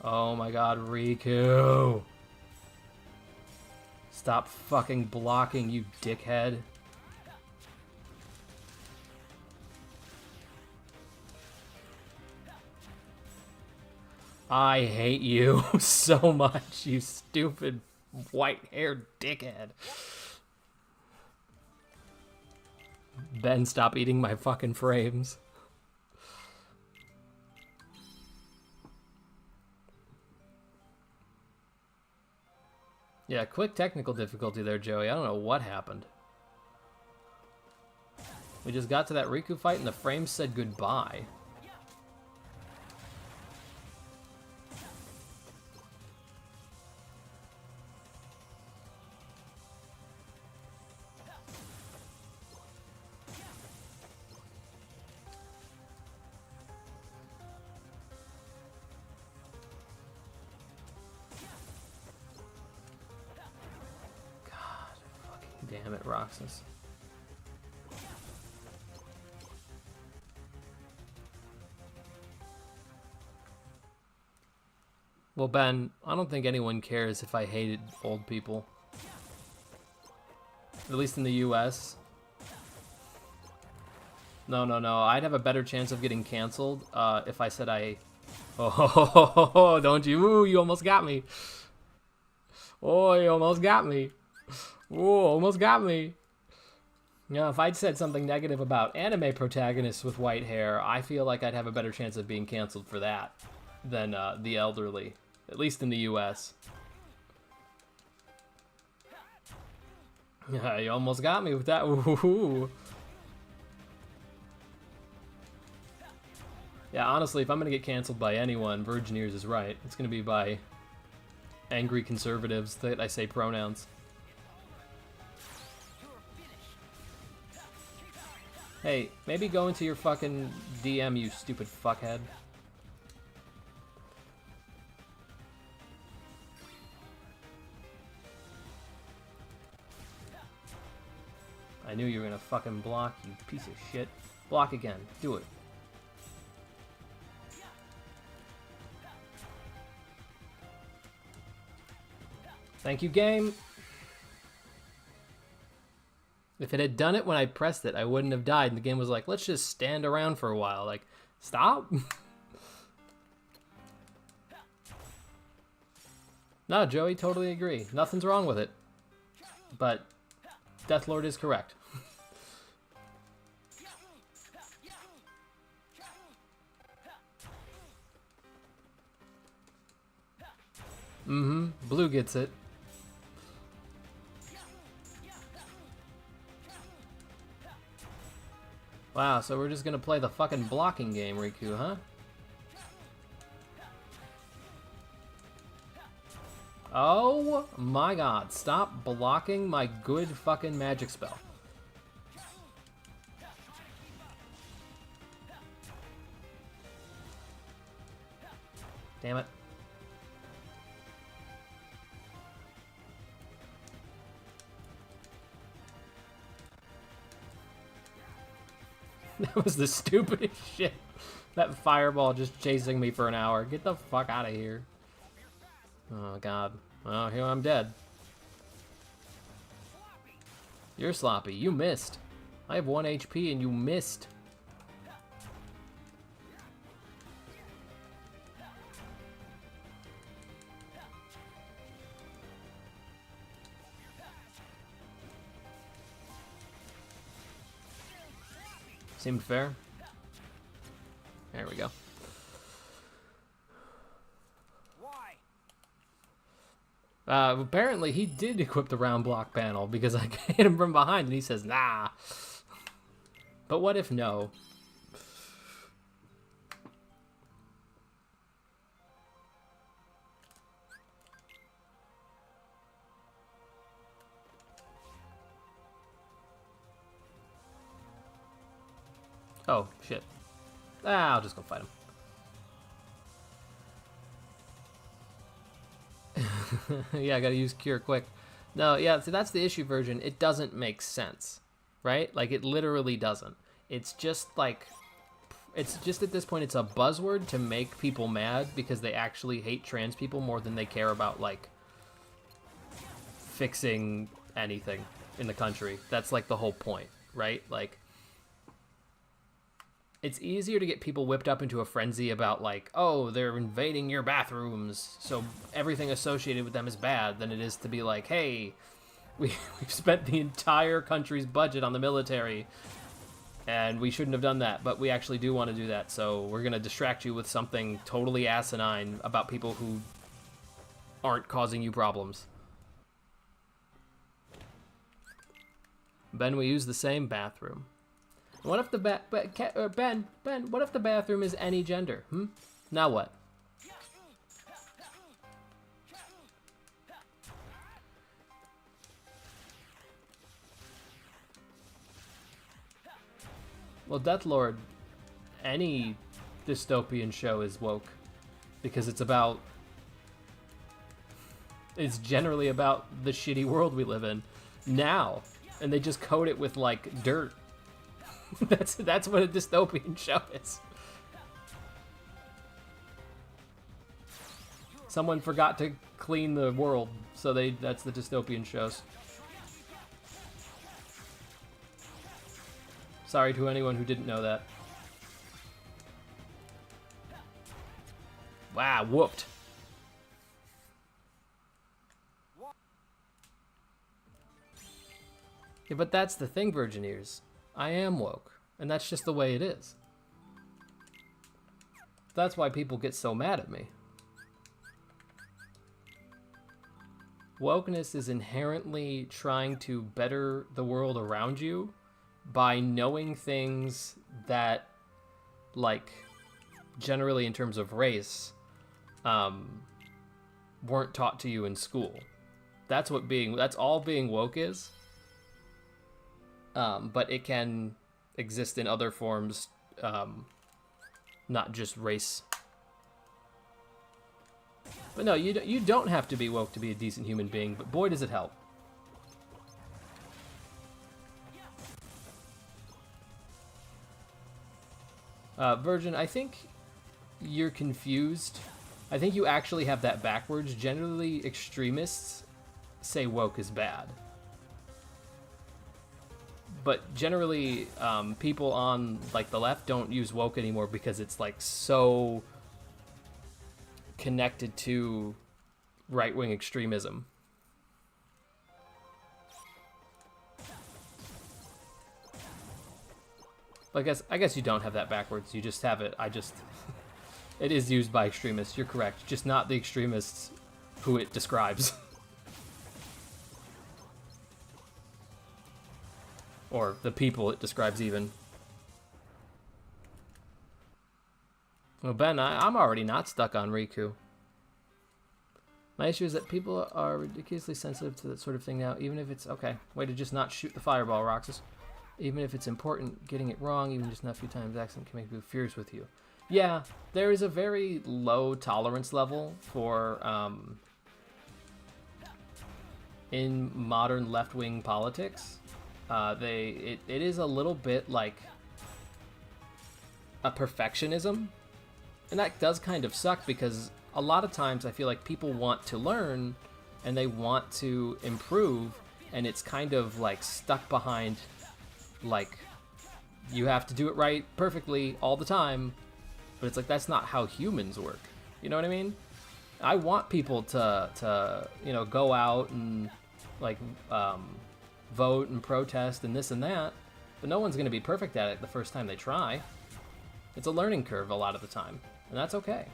Oh my god, Riku. Stop fucking blocking, you dickhead. I hate you so much, you stupid white-haired dickhead. Ben, stop eating my fucking frames. Yeah, quick technical difficulty there, Joey. I don't know what happened. We just got to that Riku fight and the frames said goodbye. Damn it, Roxas. Well, Ben, I don't think anyone cares if I hated old people. At least in the US. No. I'd have a better chance of getting canceled if I said I... Oh, don't you? Ooh, you almost got me. Oh, you almost got me. Oh, almost got me. You know, if I'd said something negative about anime protagonists with white hair, I feel like I'd have a better chance of being canceled for that than the elderly, at least in the US. Yeah, you almost got me with that. Ooh. Yeah, honestly, if I'm gonna get canceled by anyone, Virgin Ears is right. It's gonna be by angry conservatives that I say pronouns. Hey, maybe go into your fucking DM, you stupid fuckhead. I knew you were gonna fucking block, you piece of shit. Block again. Do it. Thank you, game. If it had done it when I pressed it, I wouldn't have died. And the game was like, let's just stand around for a while. Like, stop. No, Joey, totally agree. Nothing's wrong with it. But Deathlord is correct. Mm-hmm. Blue gets it. Wow, so we're just gonna play the fucking blocking game, Riku, huh? Oh my god, stop blocking my good fucking magic spell. Damn it. That was the stupidest shit. That fireball just chasing me for an hour. Get the fuck out of here. Oh god. Well, here I'm dead. You're sloppy. You missed. I have 1 HP and you missed. Seemed fair. There we go. Apparently he did equip the round block panel because I hit him from behind and he says, nah. But what if no? Oh, shit. I'll just go fight him. Yeah, I gotta use cure quick. No, yeah, so that's the issue version. It doesn't make sense, right? Like, it literally doesn't. It's just like, it's just at this point, it's a buzzword to make people mad because they actually hate trans people more than they care about, like, fixing anything in the country. That's like the whole point, right? Like, it's easier to get people whipped up into a frenzy about, like, oh, they're invading your bathrooms, so everything associated with them is bad, than it is to be like, hey, we've spent the entire country's budget on the military, and we shouldn't have done that, but we actually do want to do that, so we're going to distract you with something totally asinine about people who aren't causing you problems. Ben, we use the same bathroom. What if the Ben, what if the bathroom is any gender? Now what? Well, Deathlord, any dystopian show is woke because it's generally about the shitty world we live in now, and they just coat it with like dirt. That's what a dystopian show is. Someone forgot to clean the world, so that's the dystopian shows. Sorry to anyone who didn't know that. Wow, whooped. Yeah, but that's the thing, Virgineers. I am woke, and that's just the way it is. That's why people get so mad at me. Wokeness is inherently trying to better the world around you by knowing things that, like, generally in terms of race, weren't taught to you in school. That's all being woke is. But it can exist in other forms, not just race. But no, you don't have to be woke to be a decent human being, but boy does it help. Virgin, I think you're confused. I think you actually have that backwards. Generally, extremists say woke is bad. But generally, people on like the left don't use woke anymore because it's like so connected to right-wing extremism. I guess you don't have that backwards. You just have it. It is used by extremists. You're correct. Just not the extremists who it describes. Or the people it describes even. Well, Ben, I'm already not stuck on Riku. My issue is that people are ridiculously sensitive to that sort of thing now, even if it's... Okay, way to just not shoot the fireball, Roxas. Even if it's important, getting it wrong, even just not a few times, accident can make people furious with you. Yeah, there is a very low tolerance level for... in modern left-wing politics. It is a little bit like a perfectionism, and that does kind of suck because a lot of times I feel like people want to learn and they want to improve, and it's kind of like stuck behind like you have to do it right perfectly all the time, but it's like that's not how humans work. You know what I mean? I want people to go out and like vote and protest and this and that, but no one's going to be perfect at it the first time they try. It's a learning curve a lot of the time, and that's okay.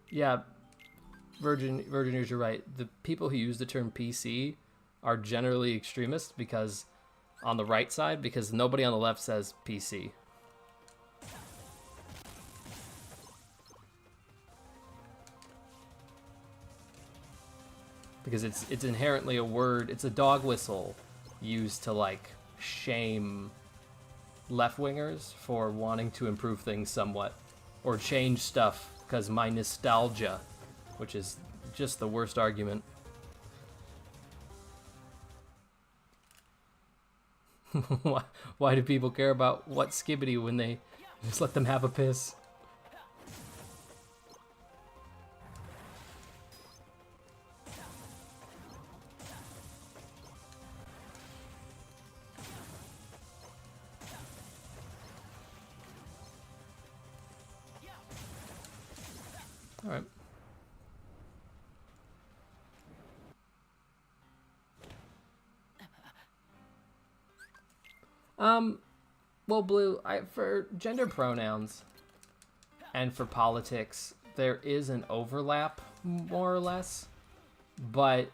Yeah, Virgineers, you're right. The people who use the term PC are generally extremists because on the right side, because nobody on the left says PC. Because it's inherently a word, it's a dog whistle used to like shame left-wingers for wanting to improve things somewhat or change stuff because my nostalgia, which is just the worst argument. Why do people care about what skibbity when they just let them have a piss? All right. Well, Blue, for gender pronouns and for politics, there is an overlap, more or less. But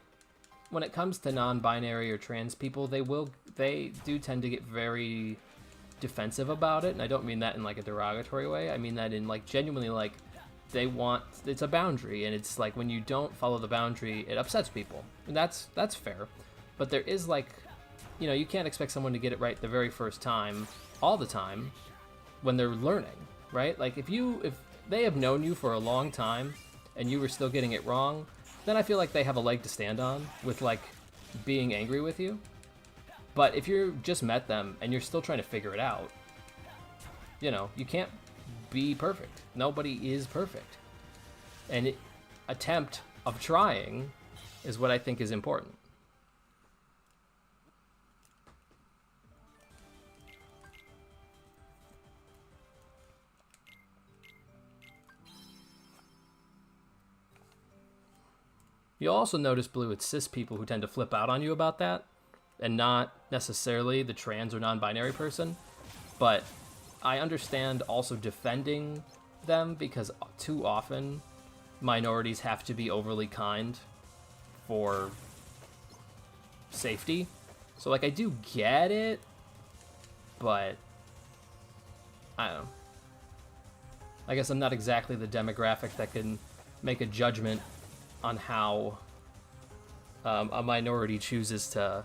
when it comes to non-binary or trans people, they do tend to get very defensive about it. And I don't mean that in like a derogatory way. I mean that in like genuinely like it's a boundary, and it's like when you don't follow the boundary, it upsets people. And that's fair. But there is like, you can't expect someone to get it right the very first time, all the time, when they're learning, right? Like if they have known you for a long time and you were still getting it wrong, then I feel like they have a leg to stand on with like being angry with you. But if you just met them and you're still trying to figure it out, you can't be perfect. Nobody is perfect. And attempt of trying is what I think is important. You'll also notice, Blue, it's cis people who tend to flip out on you about that, and not necessarily the trans or non-binary person. But I understand also defending them, because too often minorities have to be overly kind for safety. So, like, I do get it, but I don't know. I guess I'm not exactly the demographic that can make a judgment on how a minority chooses to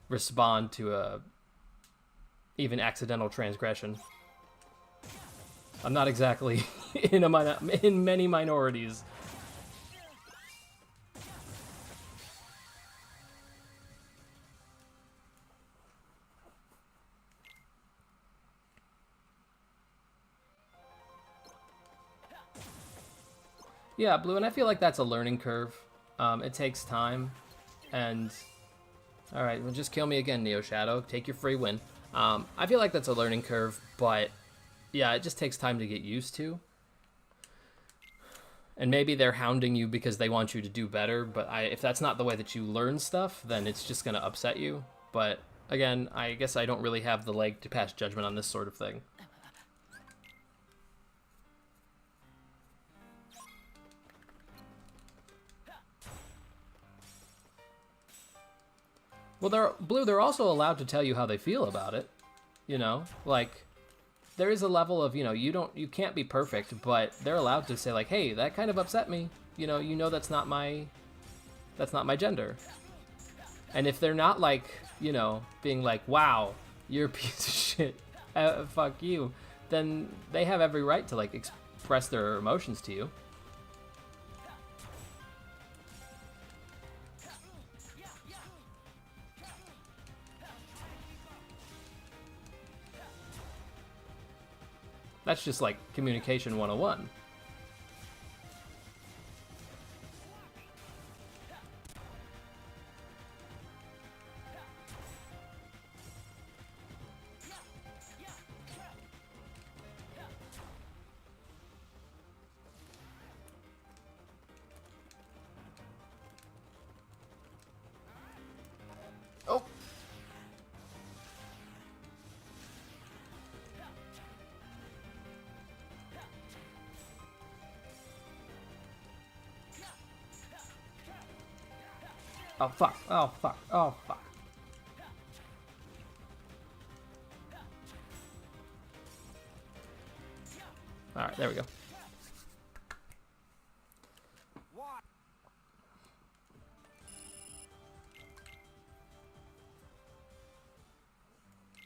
respond to a even accidental transgression. I'm not exactly in many minorities. Yeah, Blue, and I feel like that's a learning curve. It takes time, and all right, well, just kill me again, Neo Shadow. Take your free win. I feel like that's a learning curve, but yeah, it just takes time to get used to. And maybe they're hounding you because they want you to do better, but if that's not the way that you learn stuff, then it's just going to upset you. But again, I guess I don't really have the leg to pass judgment on this sort of thing. Well, they're also allowed to tell you how they feel about it. You know, like, there is a level of, you can't be perfect, but they're allowed to say, like, hey, that kind of upset me. You know that's not my gender. And if they're not, like, being like, wow, you're a piece of shit, fuck you, then they have every right to, like, express their emotions to you. That's just like communication 101. Oh. Oh, fuck. Oh, fuck. Oh, fuck. Alright, there we go.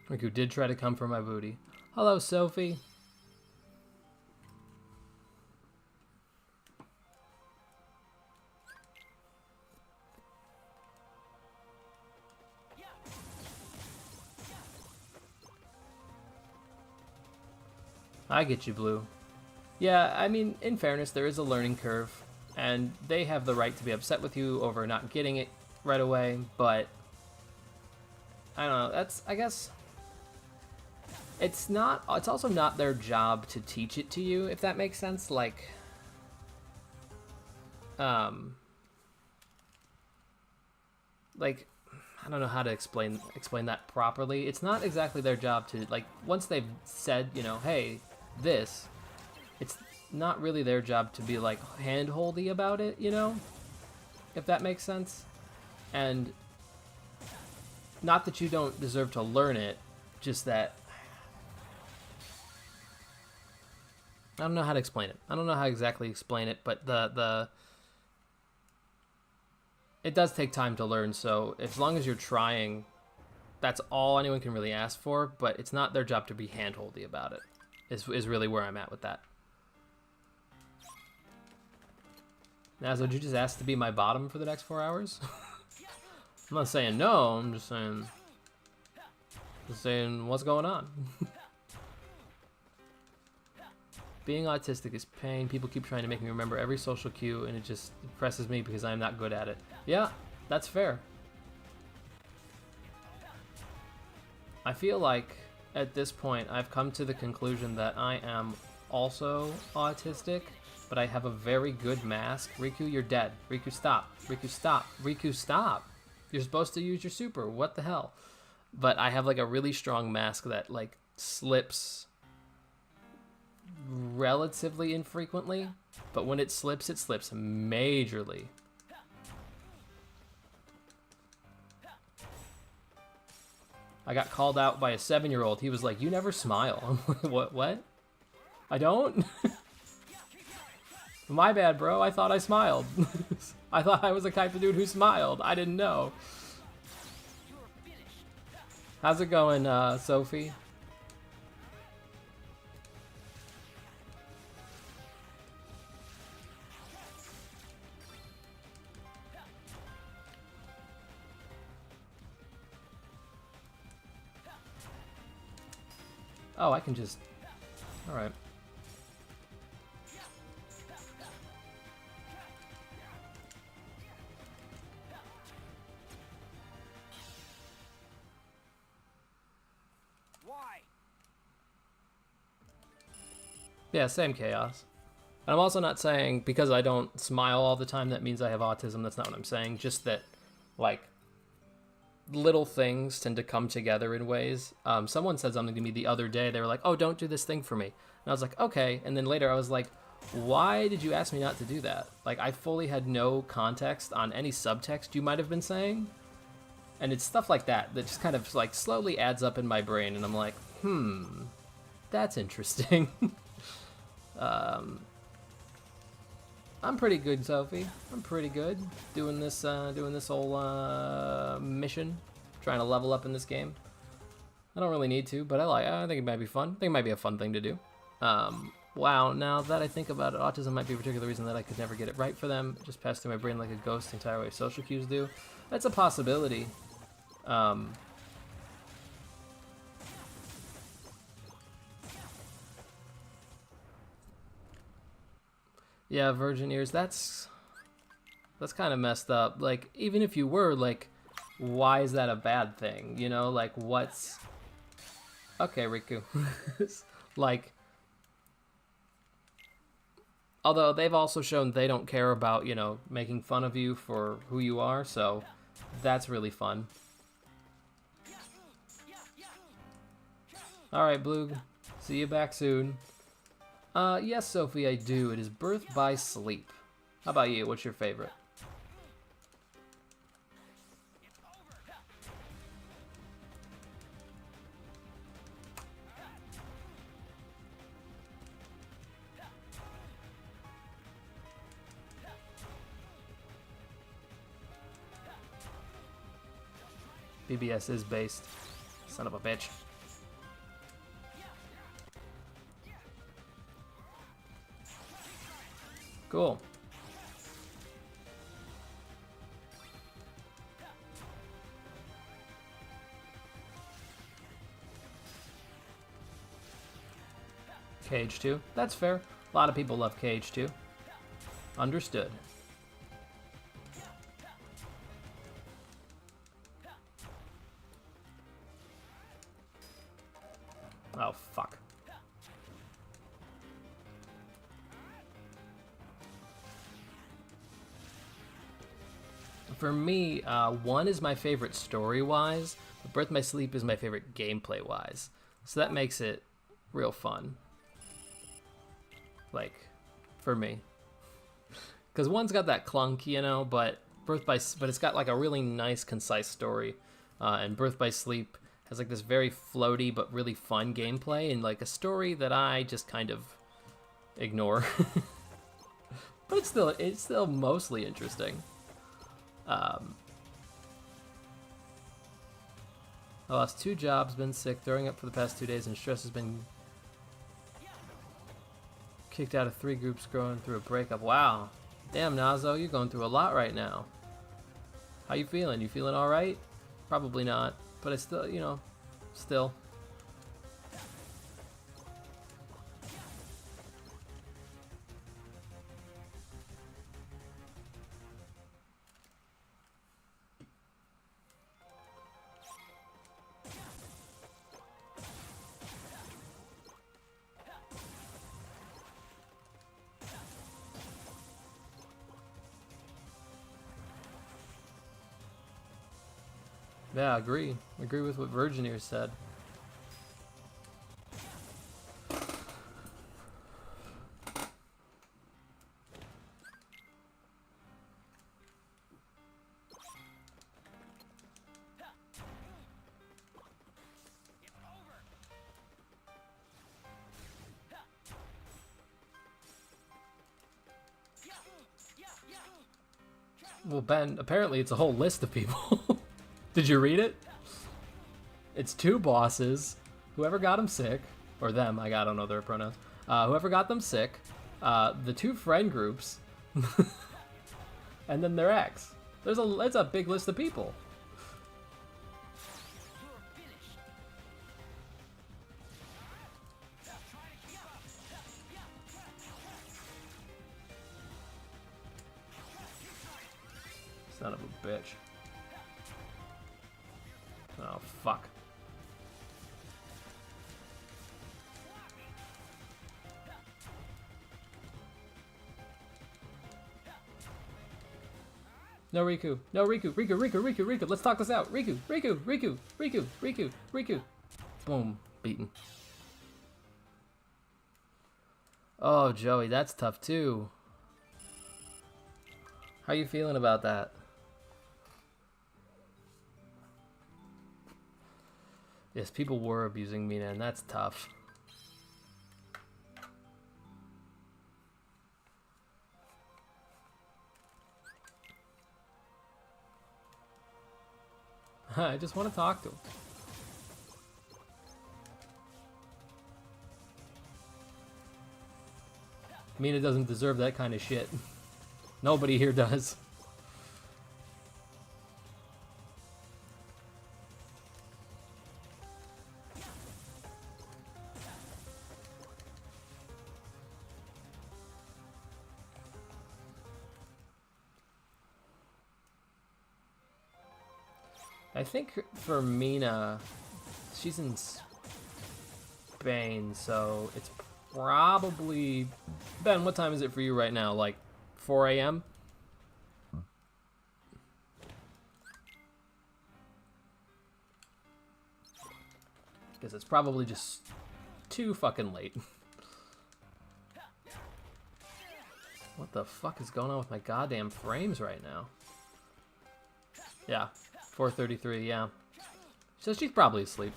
Riku did try to come for my booty. Hello, Sophie. I get you, Blue. Yeah, I mean, in fairness, there is a learning curve, and they have the right to be upset with you over not getting it right away, but I don't know, I guess, it's also not their job to teach it to you, if that makes sense. Like, I don't know how to explain that properly. It's not exactly their job to, like, once they've said, hey, this, it's not really their job to be, like, hand-holdy about it, if that makes sense. And not that you don't deserve to learn it, just that I don't know how to explain it. I don't know how to exactly explain it, but it does take time to learn, so as long as you're trying, that's all anyone can really ask for, but it's not their job to be hand-holdy about it, is really where I'm at with that. Naz, would you just ask to be my bottom for the next 4 hours? I'm not saying no, I'm just saying what's going on. Being autistic is pain. People keep trying to make me remember every social cue, and it just depresses me because I'm not good at it. Yeah, that's fair. I feel like at this point I've come to the conclusion that I am also autistic, but I have a very good mask. Riku, you're dead. Riku, stop. Riku, stop. Riku, stop. You're supposed to use your super. What the hell? But I have like a really strong mask that like slips relatively infrequently, but when it slips majorly. I got called out by a 7-year-old. He was like, "You never smile." I'm like, what? I don't? My bad, bro. I thought I smiled. I thought I was the type of dude who smiled. I didn't know. How's it going, Sophie? Oh, I can just... Alright. Yeah, same chaos. And I'm also not saying because I don't smile all the time that means I have autism. That's not what I'm saying. Just that, like, little things tend to come together in ways. Someone said something to me the other day. They were like, "Oh, don't do this thing for me." And I was like, "Okay." And then later I was like, "Why did you ask me not to do that?" Like, I fully had no context on any subtext you might have been saying. And it's stuff like that that just kind of, like, slowly adds up in my brain. And I'm like, that's interesting. I'm pretty good, Sophie. I'm pretty good doing this whole mission, trying to level up in this game. I don't really need to, but I think it might be fun. I think it might be a fun thing to do. Wow, now that I think about it, autism might be a particular reason that I could never get it right for them. It just passed through my brain like a ghost the entire way social cues do. That's a possibility. Yeah, virgin ears, that's kind of messed up. Like, even if you were, like, why is that a bad thing? You know, like, what's... Okay, Riku. Like, although they've also shown they don't care about, you know, making fun of you for who you are, so that's really fun. Alright, Blue. See you back soon. Yes, Sophie, I do. It is Birth by Sleep. How about you? What's your favorite? BBS is based. Son of a bitch. Cool. Cage 2. That's fair. A lot of people love Cage 2. Understood. Oh, fuck. For me, 1 is my favorite story-wise, but Birth by Sleep is my favorite gameplay-wise. So that makes it real fun. Like, for me. Because 1's got that clunk, you know, but it's got like a really nice, concise story. And Birth by Sleep has like this very floaty but really fun gameplay and like a story that I just kind of ignore. But it's still mostly interesting. I lost 2 jobs, been sick, throwing up for the past 2 days, and stress has been kicked out of 3 groups going through a breakup. Wow. Damn, Nazo, you're going through a lot right now. How you feeling? You feeling alright? Probably not, but it's still, you know, still. Yeah, agree. Agree with what Virgin here said. Well, Ben, apparently it's a whole list of people. Did you read it? It's 2 bosses, whoever got them sick, or them, I don't know their pronouns, whoever got them sick, the 2 friend groups, and then their ex. It's a big list of people. Son of a bitch. Oh, fuck. No Riku. No Riku. Riku. Let's talk this out. Riku. Boom. Beaten. Oh, Joey, that's tough too. How you feeling about that? Yes, people were abusing Mina, and that's tough. I just want to talk to him. Mina doesn't deserve that kind of shit. Nobody here does. I think for Mina, she's in Spain, so it's probably... Ben, what time is it for you right now? Like 4 a.m.? Because it's probably just too fucking late. What the fuck is going on with my goddamn frames right now? Yeah, 4:33, yeah. So she's probably asleep.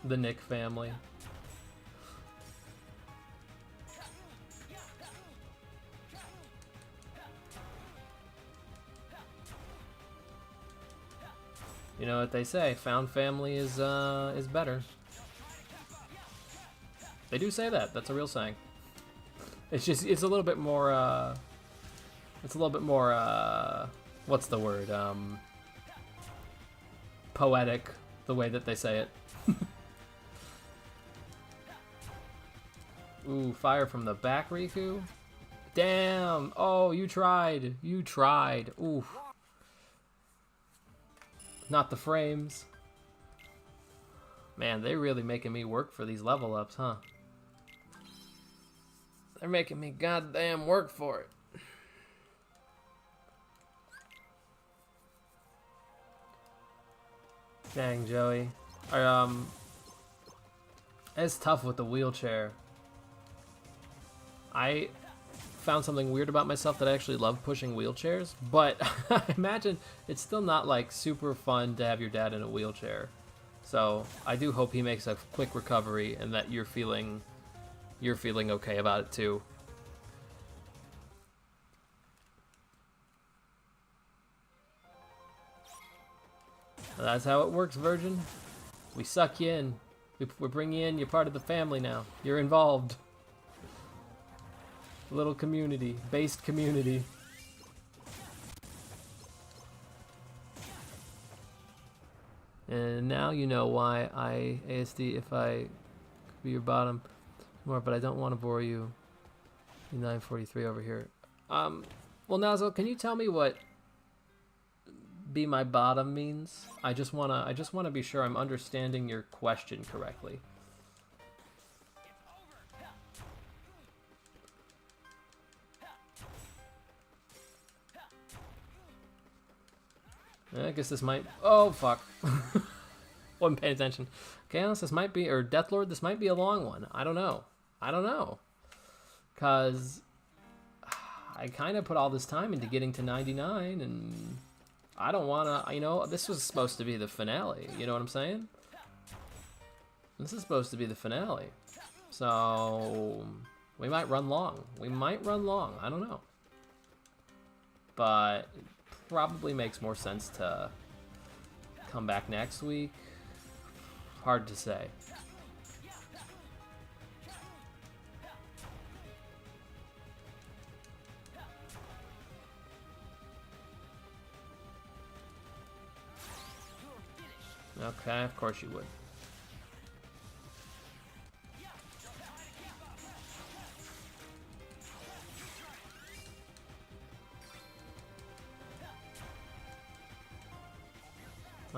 The Nick family. You know what they say, found family is better. They do say that. That's a real saying. It's just it's a little bit more what's the word? Poetic the way that they say it. Ooh, fire from the back, Riku. Damn. Oh, you tried. You tried. Ooh. Not the frames. Man, they're really making me work for these level ups, huh? They're making me goddamn work for it. Dang, Joey. It's tough with the wheelchair. I found something weird about myself that I actually love pushing wheelchairs, but I imagine it's still not like super fun to have your dad in a wheelchair. So I do hope he makes a quick recovery and that you're feeling okay about it too. That's how it works, Virgin. We suck you in. We bring you in. You're part of the family now. You're involved. Little community, based community. And now you know why I ASD if I could be your bottom more, but I don't want to bore you. 943 over here. Well, Nazo, can you tell me what be my bottom means? I just wanna be sure I'm understanding your question correctly. I guess this might... Oh, fuck. Wasn't paying attention. Chaos, this might be... Or Deathlord, this might be a long one. I don't know. I don't know. Because I kind of put all this time into getting to 99, and I don't want to... You know, this was supposed to be the finale. You know what I'm saying? This is supposed to be the finale. So... We might run long. We might run long. I don't know. But it probably makes more sense to come back next week. Hard to say. Okay, of course you would.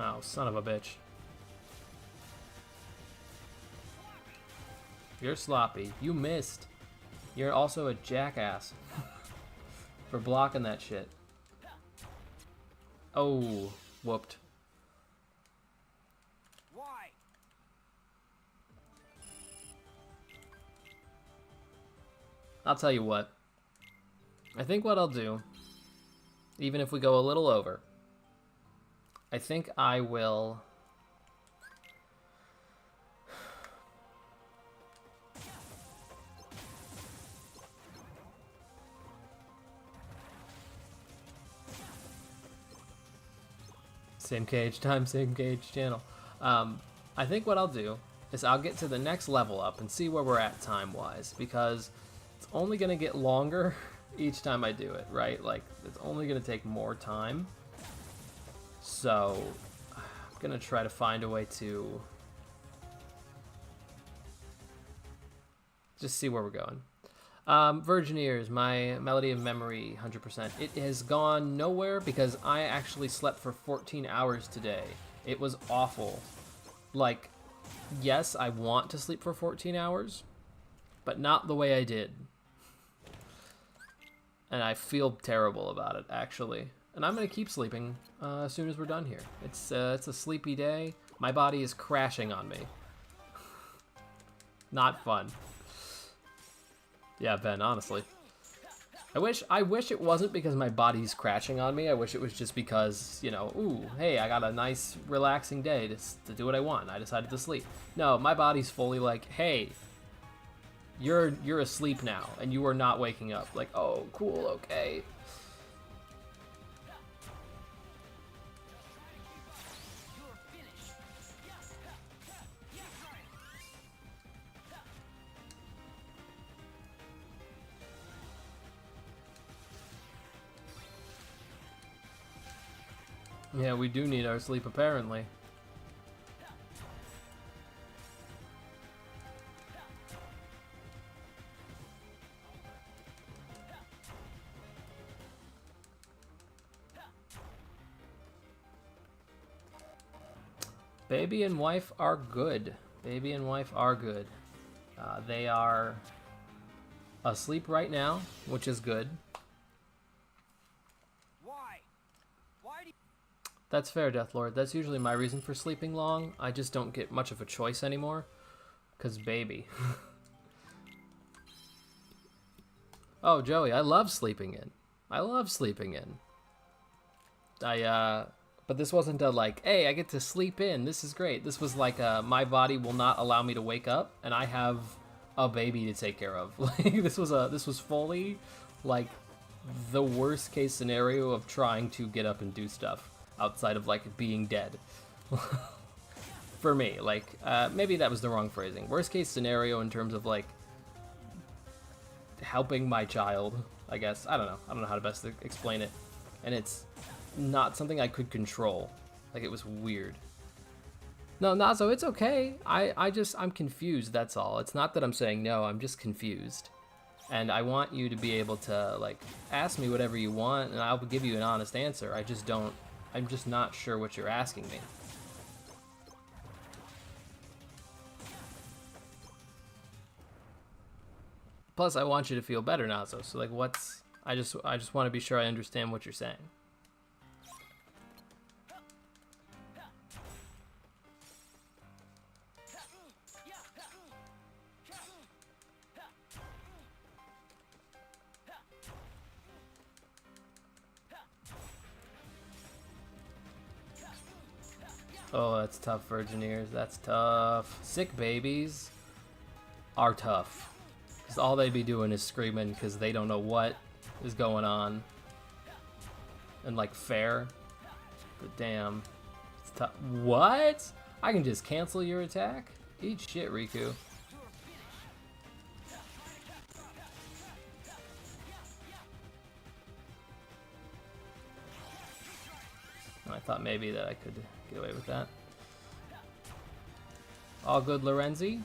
Oh, son of a bitch. You're sloppy. You missed. You're also a jackass for blocking that shit. Oh, whooped. Why? I'll tell you what. I think what I'll do, even if we go a little over, I think I will... Same cage time, same cage channel. I think what I'll do is I'll get to the next level up and see where we're at time-wise, because it's only going to get longer each time I do it, right? Like, it's only going to take more time. So, I'm going to try to find a way to just see where we're going. Virgin Ears, my Melody of Memory, 100%. It has gone nowhere because I actually slept for 14 hours today. It was awful. Like, yes, I want to sleep for 14 hours, but not the way I did. And I feel terrible about it, actually. And I'm going to keep sleeping as soon as we're done here. It's a sleepy day. My body is crashing on me. Not fun. Yeah, Ben, honestly. I wish it wasn't because my body's crashing on me. I wish it was just because, you know, ooh, hey, I got a nice, relaxing day to do what I want. I decided to sleep. No, my body's fully like, hey, you're asleep now, and you are not waking up. Like, oh, cool, okay. Yeah, we do need our sleep, apparently. Baby and wife are good. Baby and wife are good. They are asleep right now, which is good. That's fair, Deathlord. That's usually my reason for sleeping long. I just don't get much of a choice anymore. 'Cause baby. Oh, Joey, I love sleeping in. I love sleeping in. But this wasn't a like, hey, I get to sleep in. This is great. This was like, my body will not allow me to wake up, and I have a baby to take care of. Like, this was fully, like, the worst case scenario of trying to get up and do stuff. Outside of, like, being dead. For me, like, maybe that was the wrong phrasing. Worst case scenario in terms of, like, helping my child, I guess. I don't know. I don't know how to best explain it. And it's not something I could control. Like, it was weird. No, Nazo, it's okay. I'm confused, that's all. It's not that I'm saying no, I'm just confused. And I want you to be able to, like, ask me whatever you want, and I'll give you an honest answer. I'm just not sure what you're asking me. Plus, I want you to feel better, Nazo. So, like, I just want to be sure I understand what you're saying. Oh, that's tough, Virgineers. That's tough. Sick babies are tough. Because all they be doing is screaming because they don't know what is going on. And, like, fair. But damn. It's tough. What? I can just cancel your attack? Eat shit, Riku. I thought maybe that I could get away with that. All good, Lorenzi.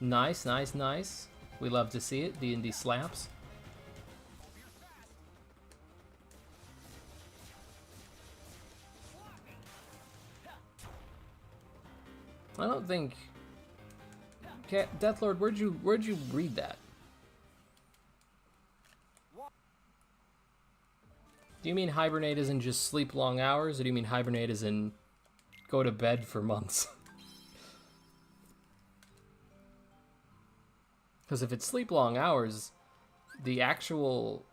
Nice, nice, nice. We love to see it. D&D slaps. I don't think... Deathlord, where'd you read that? Do you mean hibernate as in just sleep long hours, or do you mean hibernate as in go to bed for months? Because if it's sleep long hours, the actual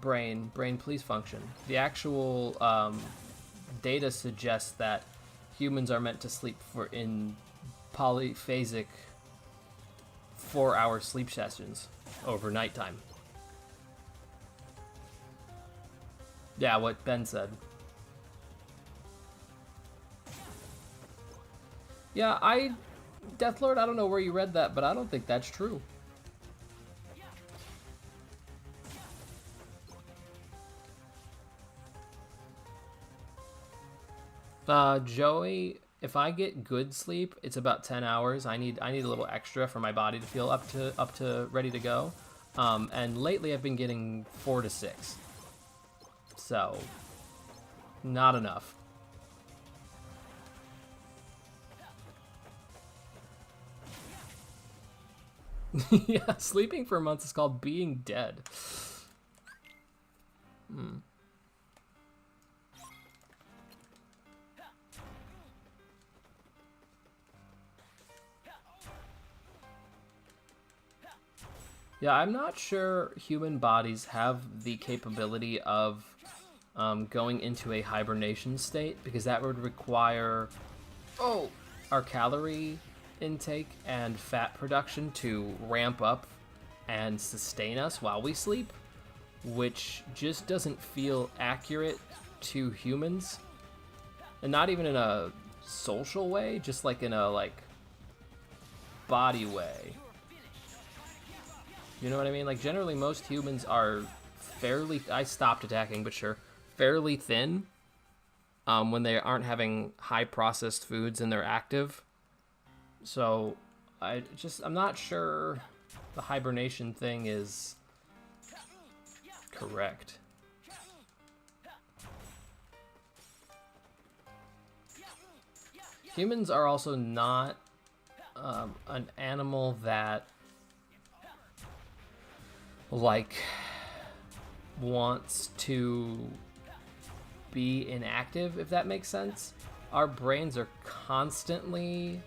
brain please function. The actual data suggests that humans are meant to sleep for in polyphasic 4-hour sleep sessions over nighttime. Yeah, what Ben said. Yeah, Deathlord, I don't know where you read that, but I don't think that's true. Joey, if I get good sleep, it's about 10 hours. I need a little extra for my body to feel up to ready to go. And lately I've been getting 4 to 6. So, not enough. Yeah, sleeping for months is called being dead. Hmm. Yeah, I'm not sure human bodies have the capability of going into a hibernation state, because that would require our calorie intake and fat production to ramp up and sustain us while we sleep, which just doesn't feel accurate to humans. And not even in a social way, just like in a body way. You know what I mean? Like, generally, most humans are fairly... I stopped attacking, but sure. Fairly thin when they aren't having high-processed foods and they're active. So, I'm not sure the hibernation thing is correct. Humans are also not an animal that wants to be inactive, if that makes sense. Our brains are constantly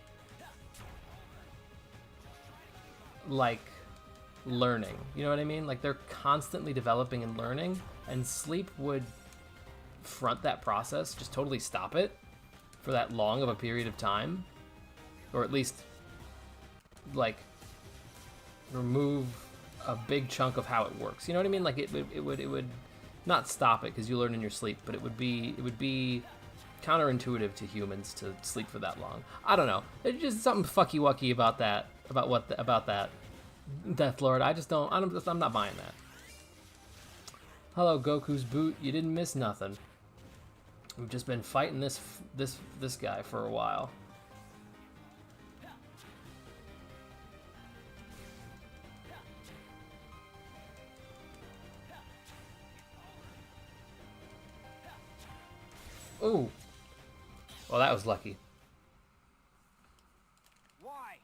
learning, you know what I mean? Like, they're constantly developing and learning, and sleep would front that process, just totally stop it for that long of a period of time, or at least remove a big chunk of how it works. You know what I mean? Like, it would not stop it because you learn in your sleep, but it would be counterintuitive to humans to sleep for that long. I don't know. It's just something fucky wucky about that. About that, Deathlord. I'm not buying that. Hello, Goku's boot. You didn't miss nothing. We've just been fighting this guy for a while. Ooh. Well, that was lucky. Why?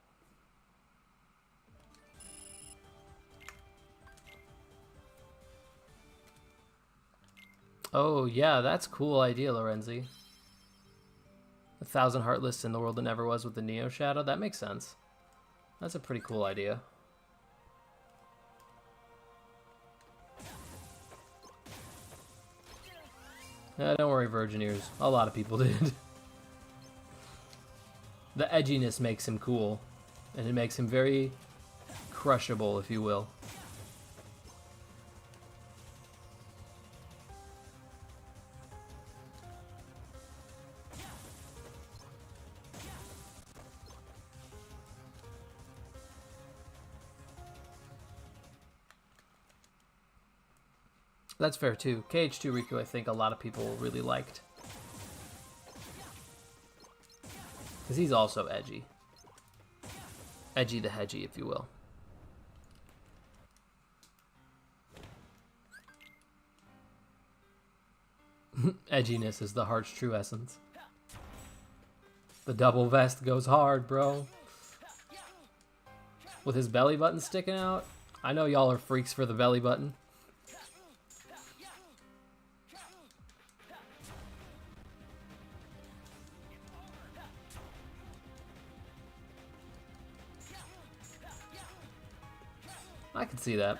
Oh, yeah, that's a cool idea, Lorenzi. 1,000 Heartless in the world that never was with the Neo Shadow. That makes sense. That's a pretty cool idea. Don't worry, virgin ears. A lot of people did. The edginess makes him cool, and it makes him very crushable, if you will. That's fair too. KH2 Riku, I think a lot of people really liked. Because he's also edgy. Edgy the hedgy, if you will. Edginess is the heart's true essence. The double vest goes hard, bro. With his belly button sticking out. I know y'all are freaks for the belly button. I can see that.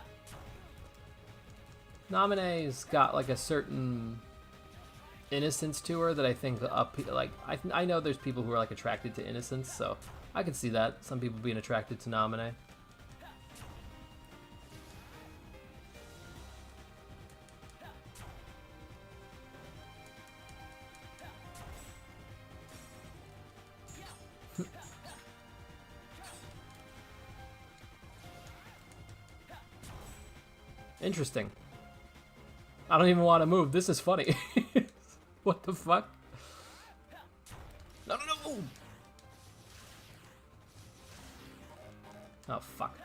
Namine's got like a certain innocence to her that I think I know there's people who are like attracted to innocence, so I can see that. Some people being attracted to Namine. Interesting. I don't even want to move. This is funny. What the fuck? No, no, no! Oh, fuck.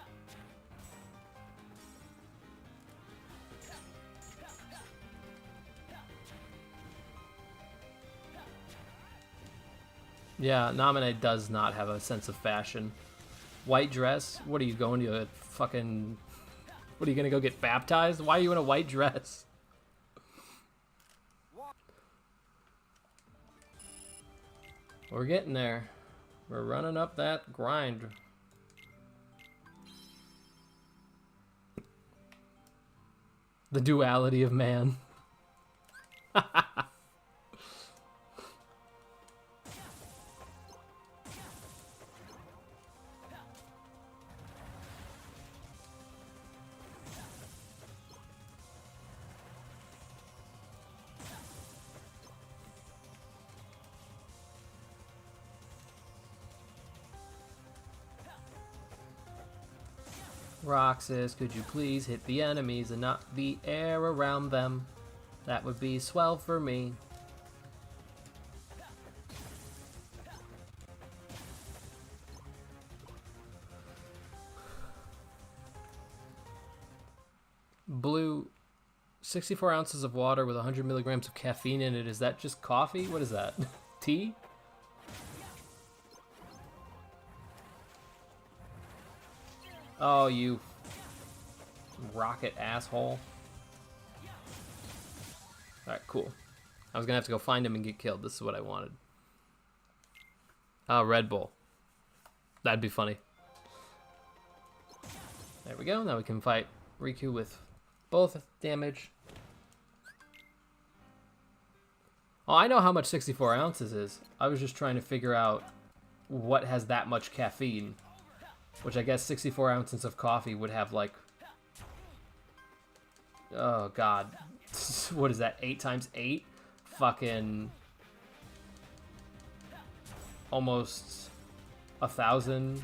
Yeah, Namine does not have a sense of fashion. White dress? What are you going to a fucking... What, are you gonna go get baptized? Why are you in a white dress? We're getting there. We're running up that grind. The duality of man. Roxas, could you please hit the enemies and not the air around them? That would be swell for me. Blue, 64 ounces of water with 100 milligrams of caffeine in it. Is that just coffee? What is that? Tea? Oh, you rocket asshole. Alright, cool. I was gonna have to go find him and get killed. This is what I wanted. Oh, Red Bull. That'd be funny. There we go. Now we can fight Riku with both damage. Oh, I know how much 64 ounces is. I was just trying to figure out what has that much caffeine. Which I guess 64 ounces of coffee would have like... Oh, God. What is that? 8 times 8? Fucking... Almost 1,000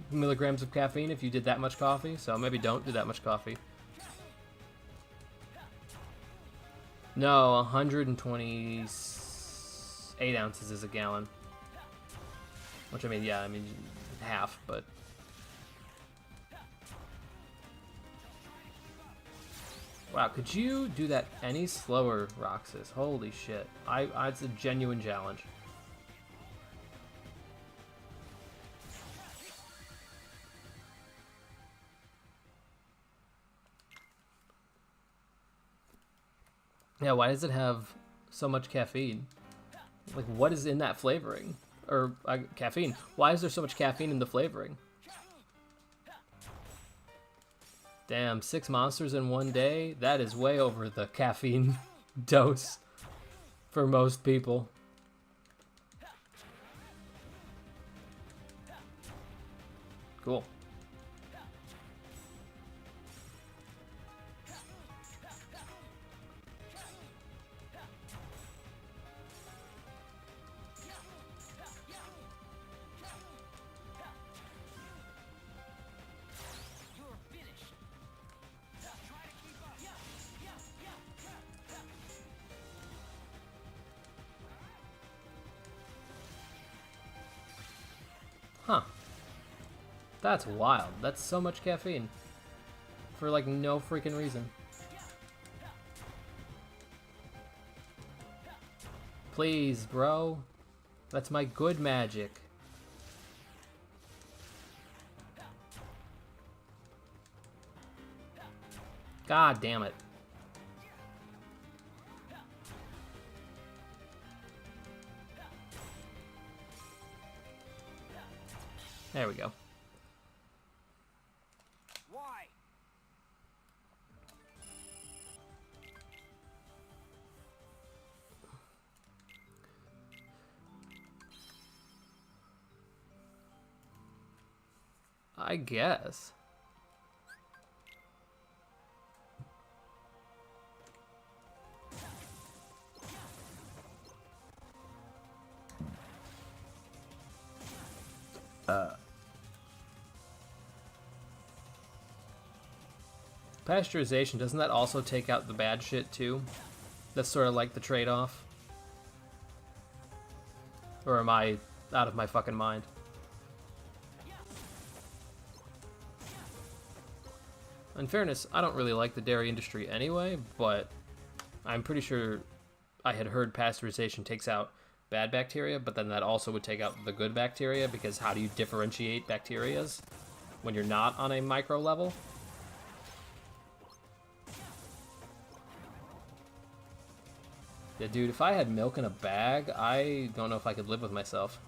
milligrams of caffeine if you did that much coffee. So maybe don't do that much coffee. No, 128 ounces is a gallon. Which, I mean, yeah, I mean... half, but wow, could you do that any slower, Roxas? Holy shit. It's a genuine challenge. Yeah, why does it have so much caffeine? Like, what is in that flavoring? Or caffeine. Why is there so much caffeine in the flavoring? Damn, 6 monsters in one day? That is way over the caffeine dose for most people. Cool. Huh. That's wild. That's so much caffeine. For like no freaking reason. Please, bro. That's my good magic. God damn it. There we go. Why? I guess. Pasteurization, doesn't that also take out the bad shit too? That's sort of like the trade-off. Or am I out of my fucking mind? In fairness, I don't really like the dairy industry anyway, but I'm pretty sure I had heard pasteurization takes out bad bacteria, but then that also would take out the good bacteria, because how do you differentiate bacterias when you're not on a micro level? Yeah, dude, if I had milk in a bag, I don't know if I could live with myself.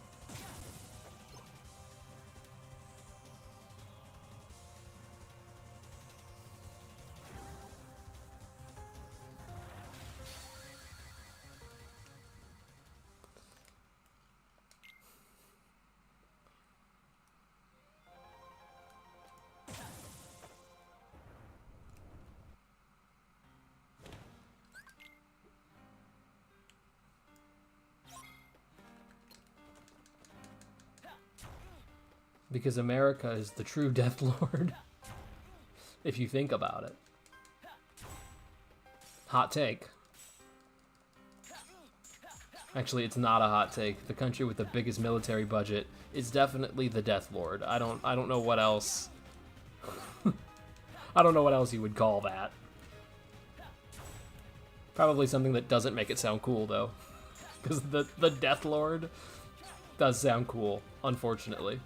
Because America is the true Death Lord. If you think about it. Hot take. Actually, it's not a hot take. The country with the biggest military budget is definitely the Death Lord. I don't know what else. I don't know what else you would call that. Probably something that doesn't make it sound cool, though. Because the Death Lord does sound cool, unfortunately.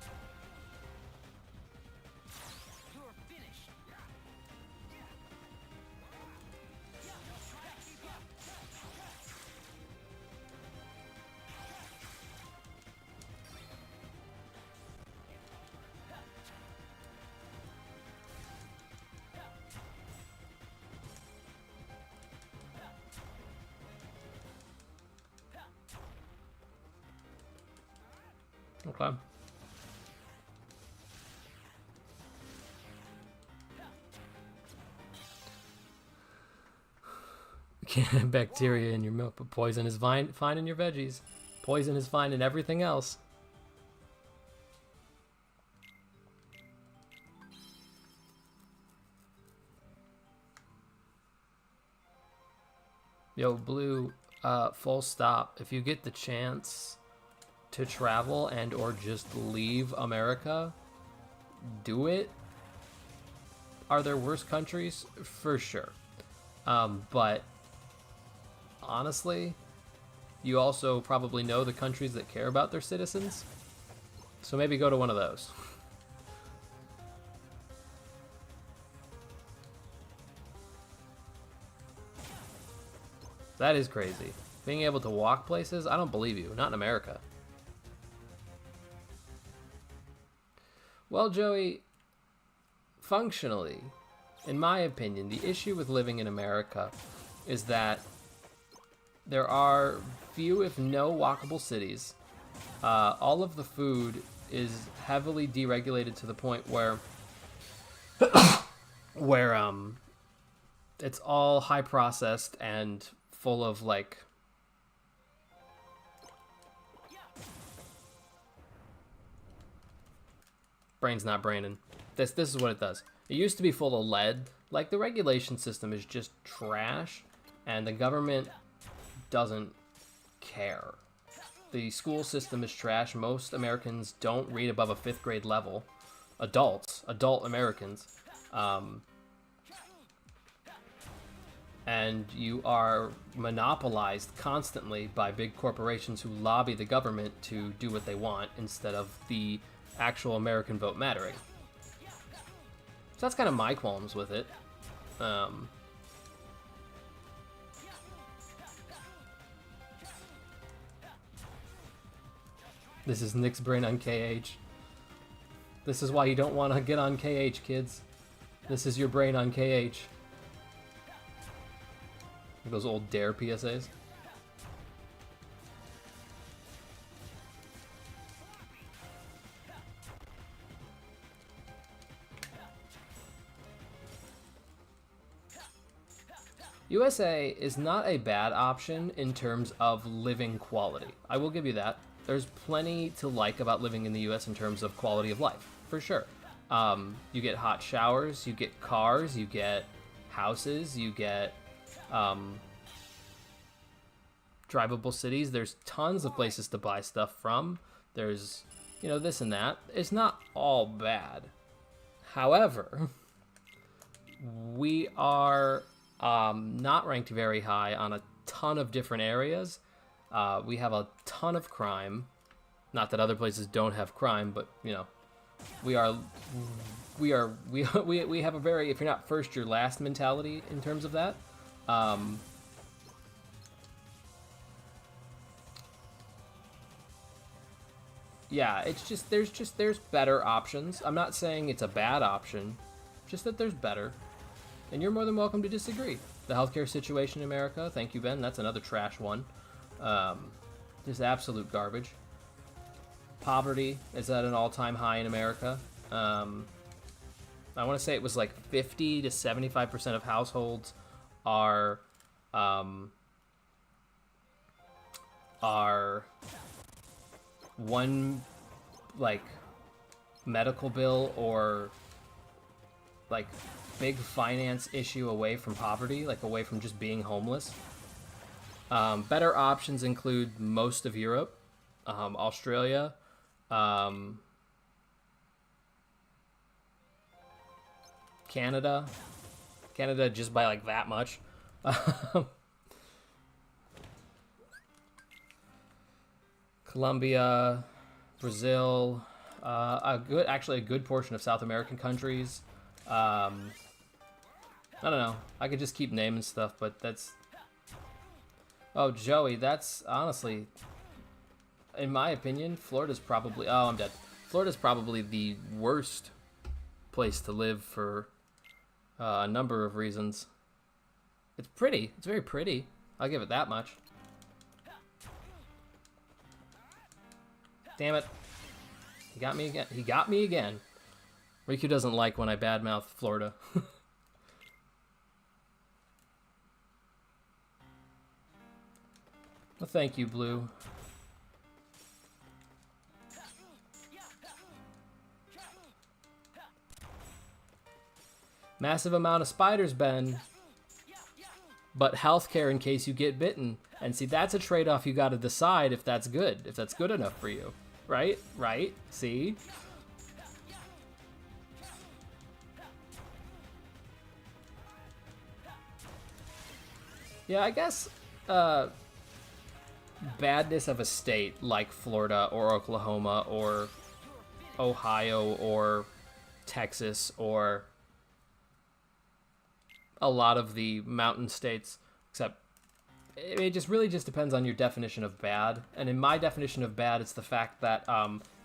Okay. Can't have bacteria in your milk, but poison is fine in your veggies. Poison is fine in everything else. Yo, Blue, full stop. If you get the chance to travel and or just leave America, do it. Are there worse countries? For sure. But honestly, you also probably know the countries that care about their citizens. So maybe go to one of those. That is crazy. Being able to walk places? I don't believe you. Not in America. Well, Joey, functionally, in my opinion, the issue with living in America is that There are few, if no, walkable cities. All of the food is heavily deregulated to the point where it's all high processed and full of like brain's not braining. This is what it does. It used to be full of lead. Like, the regulation system is just trash, and the government doesn't care. The school system is trash. Most Americans don't read above a 5th grade level. Adult Americans. And you are monopolized constantly by big corporations who lobby the government to do what they want instead of the actual American vote mattering. So that's kind of my qualms with it. This is Nick's brain on KH. This is why you don't want to get on KH, kids. This is your brain on KH. Those old Dare PSAs. USA is not a bad option in terms of living quality. I will give you that. There's plenty to like about living in the US in terms of quality of life, for sure. You get hot showers, you get cars, you get houses, you get drivable cities. There's tons of places to buy stuff from. There's, you know, this and that. It's not all bad. However, we are not ranked very high on a ton of different areas. We have a ton of crime. Not that other places don't have crime, but, you know, we have a very, if you're not first, you're last mentality in terms of that. Yeah, it's just there's better options. I'm not saying it's a bad option, just that there's better. And you're more than welcome to disagree. The healthcare situation in America, thank you, Ben. That's another trash one. Just absolute garbage. Poverty is at an all-time high in America. I want to say it was like 50 to 75% of households are one like medical bill or like big finance issue away from poverty, like away from just being homeless. Better options include most of Europe, Australia, Canada just by like that much. Colombia, Brazil, a good portion of South American countries. I don't know. I could just keep naming stuff, but that's... Oh, Joey, that's honestly, in my opinion, Florida's probably... Oh, I'm dead. Florida's probably the worst place to live for a number of reasons. It's pretty. It's very pretty. I'll give it that much. Damn it. He got me again. He got me again. Riku doesn't like when I badmouth Florida. Well, thank you, Blue. Massive amount of spiders, Ben. But healthcare in case you get bitten. And see, that's a trade-off you got to decide if that's good. If that's good enough for you. Right? Right? See? Yeah, I guess badness of a state like Florida or Oklahoma or Ohio or Texas or a lot of the mountain states, except it just really just depends on your definition of bad. And in my definition of bad, it's the fact that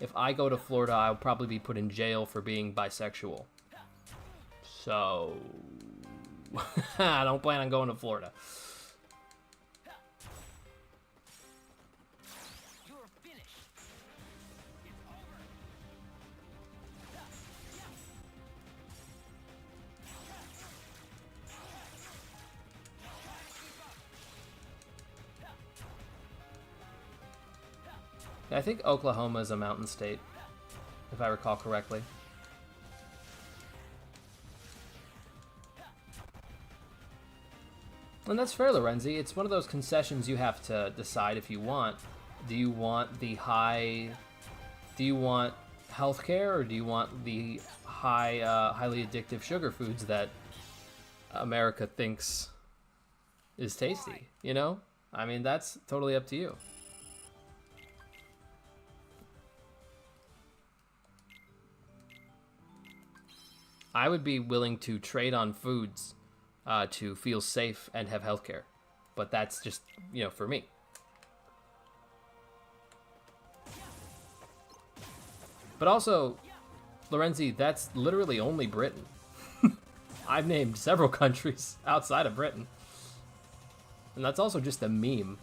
if I go to Florida, I'll probably be put in jail for being bisexual. So I don't plan on going to Florida. I think Oklahoma is a mountain state, if I recall correctly. And that's fair, Lorenzi. It's one of those concessions you have to decide if you want. Do you want the high... Do you want healthcare, or do you want the highly addictive sugar foods that America thinks is tasty, you know? I mean, that's totally up to you. I would be willing to trade on foods to feel safe and have healthcare, but that's just, you know, for me. But also, Lorenzi, that's literally only Britain. I've named several countries outside of Britain. And that's also just a meme.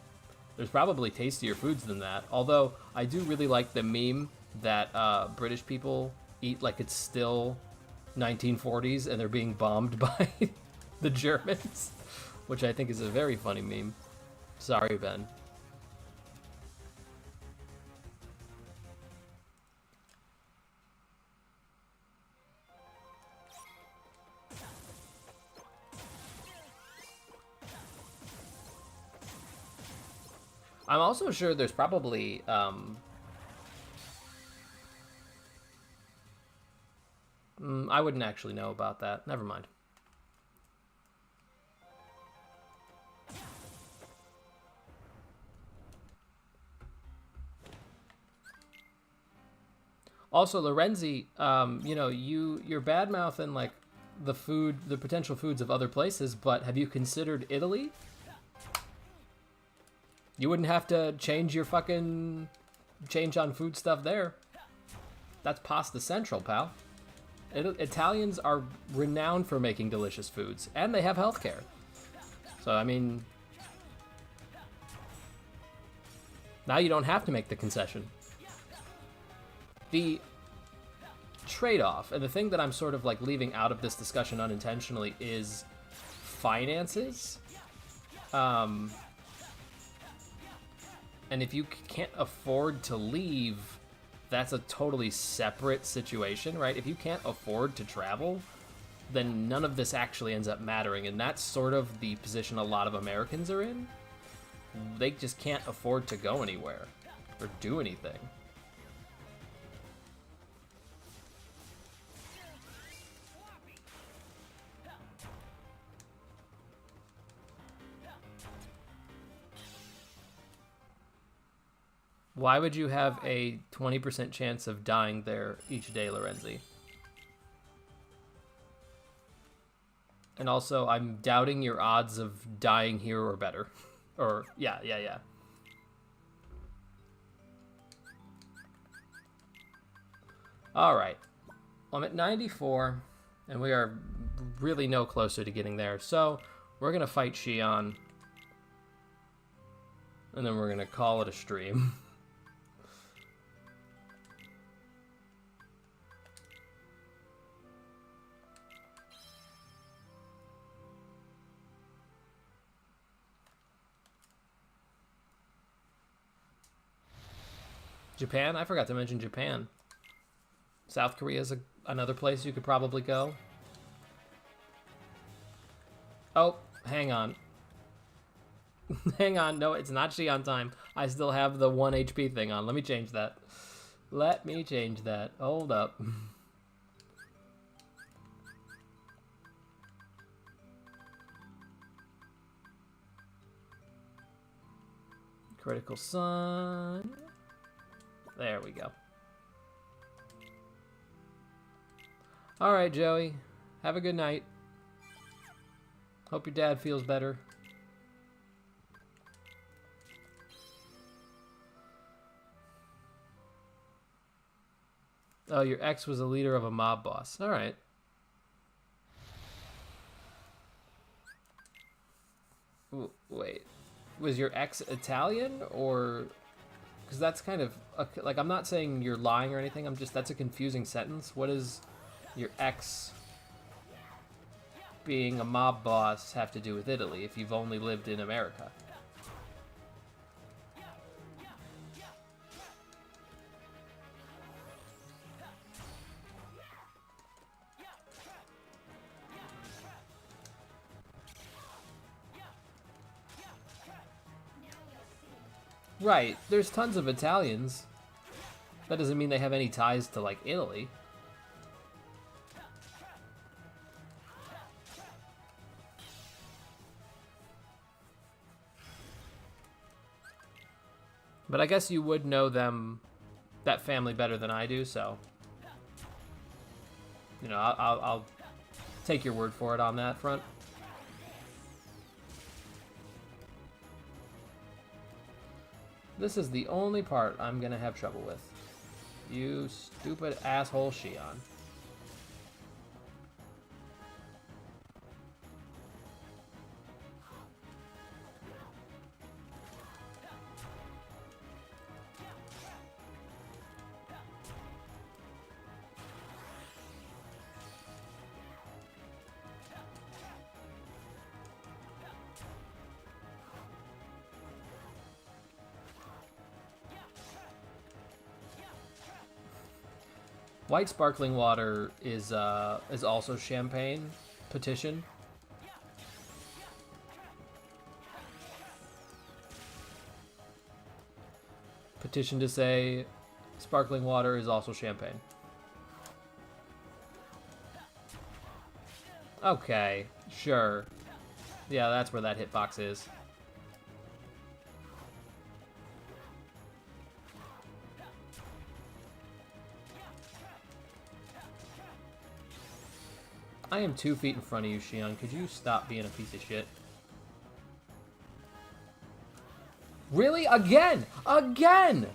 There's probably tastier foods than that. Although, I do really like the meme that British people eat like it's still 1940s and they're being bombed by the Germans, which I think is a very funny meme. Sorry, Ben. I'm also sure there's probably I wouldn't actually know about that. Never mind. Also, Lorenzi, you know, you're bad-mouthing like the potential foods of other places, but have you considered Italy? You wouldn't have to change on food stuff there. That's pasta central, pal. Italians are renowned for making delicious foods, and they have healthcare. So, I mean, now you don't have to make the concession. The trade-off, and the thing that I'm sort of like leaving out of this discussion unintentionally, is finances. And if you can't afford to leave, that's a totally separate situation, right? If you can't afford to travel, then none of this actually ends up mattering. And that's sort of the position a lot of Americans are in. They just can't afford to go anywhere or do anything. Why would you have a 20% chance of dying there each day, Lorenzi? And also, I'm doubting your odds of dying here or better. Or, yeah. Alright. I'm at 94, and we are really no closer to getting there. So, we're going to fight Xi'an. And then we're going to call it a stream. Japan? I forgot to mention Japan. South Korea is another place you could probably go. Oh, hang on. Hang on. No, it's not Xi'an time. I still have the 1 HP thing on. Let me change that. Hold up. Critical Sun. There we go. All right, Joey. Have a good night. Hope your dad feels better. Oh, your ex was a leader of a mob boss. All right. Wait. Was your ex Italian, or... Because that's kind of... like, I'm not saying you're lying or anything. I'm just... That's a confusing sentence. What does your ex being a mob boss have to do with Italy if you've only lived in America? Right, there's tons of Italians. That doesn't mean they have any ties to, like, Italy. But I guess you would know them, that family, better than I do, so... You know, I'll take your word for it on that front. This is the only part I'm gonna have trouble with. You stupid asshole Shion. White sparkling water is also champagne. Petition. Petition to say sparkling water is also champagne. Okay, sure. Yeah, that's where that hitbox is. I am 2 feet in front of you, Shion. Could you stop being a piece of shit? Really? Again? Again?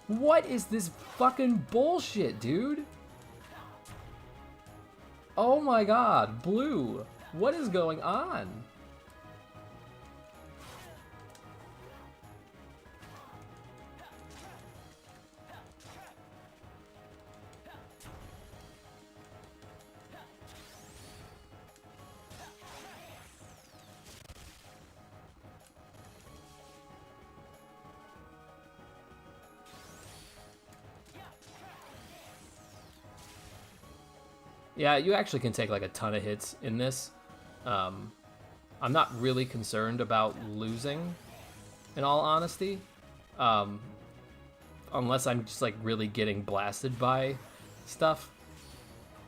What is this fucking bullshit, dude? Oh my god, Blue. What is going on? Yeah, you actually can take like a ton of hits in this. I'm not really concerned about losing, in all honesty. Unless I'm just like really getting blasted by stuff.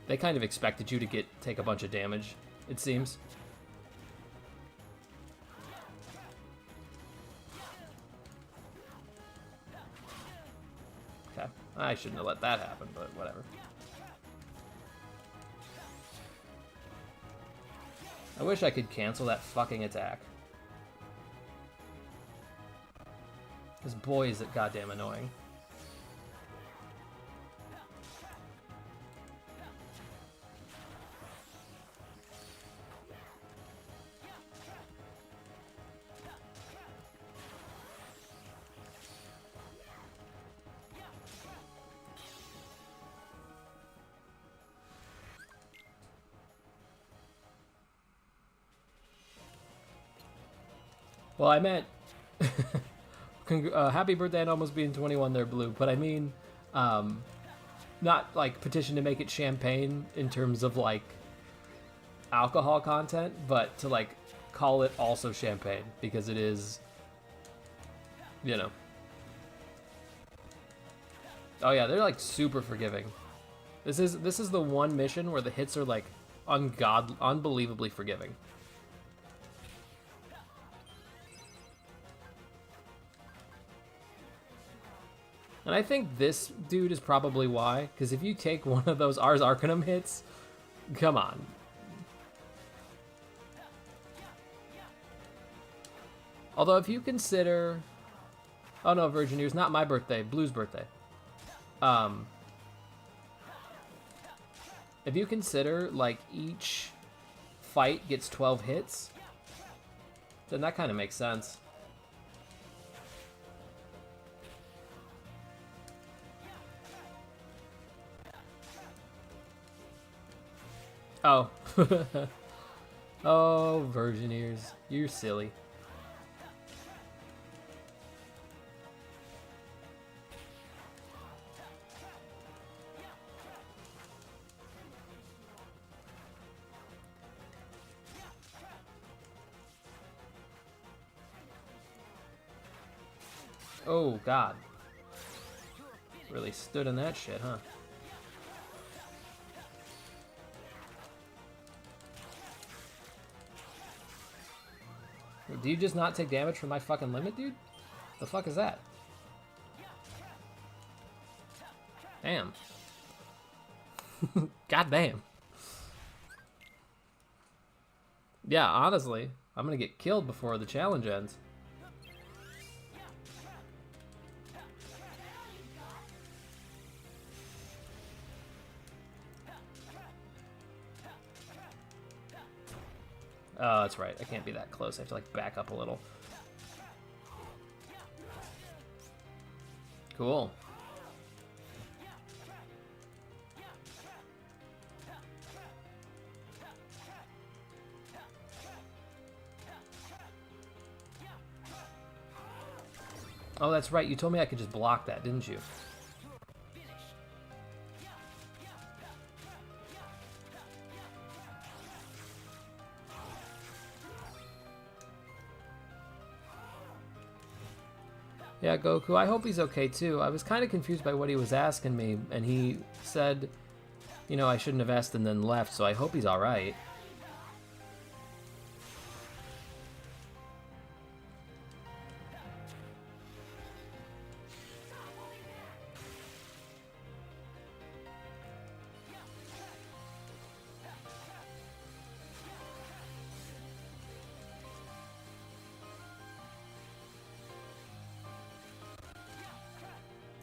They kind of expected you to take a bunch of damage, it seems. Okay, I shouldn't have let that happen, but whatever. I wish I could cancel that fucking attack. Because boy is it goddamn annoying. Well, I meant happy birthday and almost being 21 there, Blue. But I mean, not like petition to make it champagne in terms of like alcohol content, but to like call it also champagne because it is, you know. Oh yeah, they're like super forgiving. This is the one mission where the hits are like unbelievably forgiving. And I think this dude is probably why, because if you take one of those Ars Arcanum hits, come on. Although if you consider... Oh no, Virgin Ears, not my birthday, Blue's birthday. If you consider, like, each fight gets 12 hits, then that kind of makes sense. Oh. Oh, Virgin Ears. You're silly. Oh, God. Really stood in that shit, huh? Do you just not take damage from my fucking limit, dude? The fuck is that? Damn. God damn. Yeah, honestly, I'm gonna get killed before the challenge ends. Oh, that's right. I can't be that close. I have to, like, back up a little. Cool. Oh, that's right. You told me I could just block that, didn't you? Yeah, Goku, I hope he's okay too. I was kind of confused by what he was asking me, and he said, you know, I shouldn't have asked and then left, so I hope he's alright.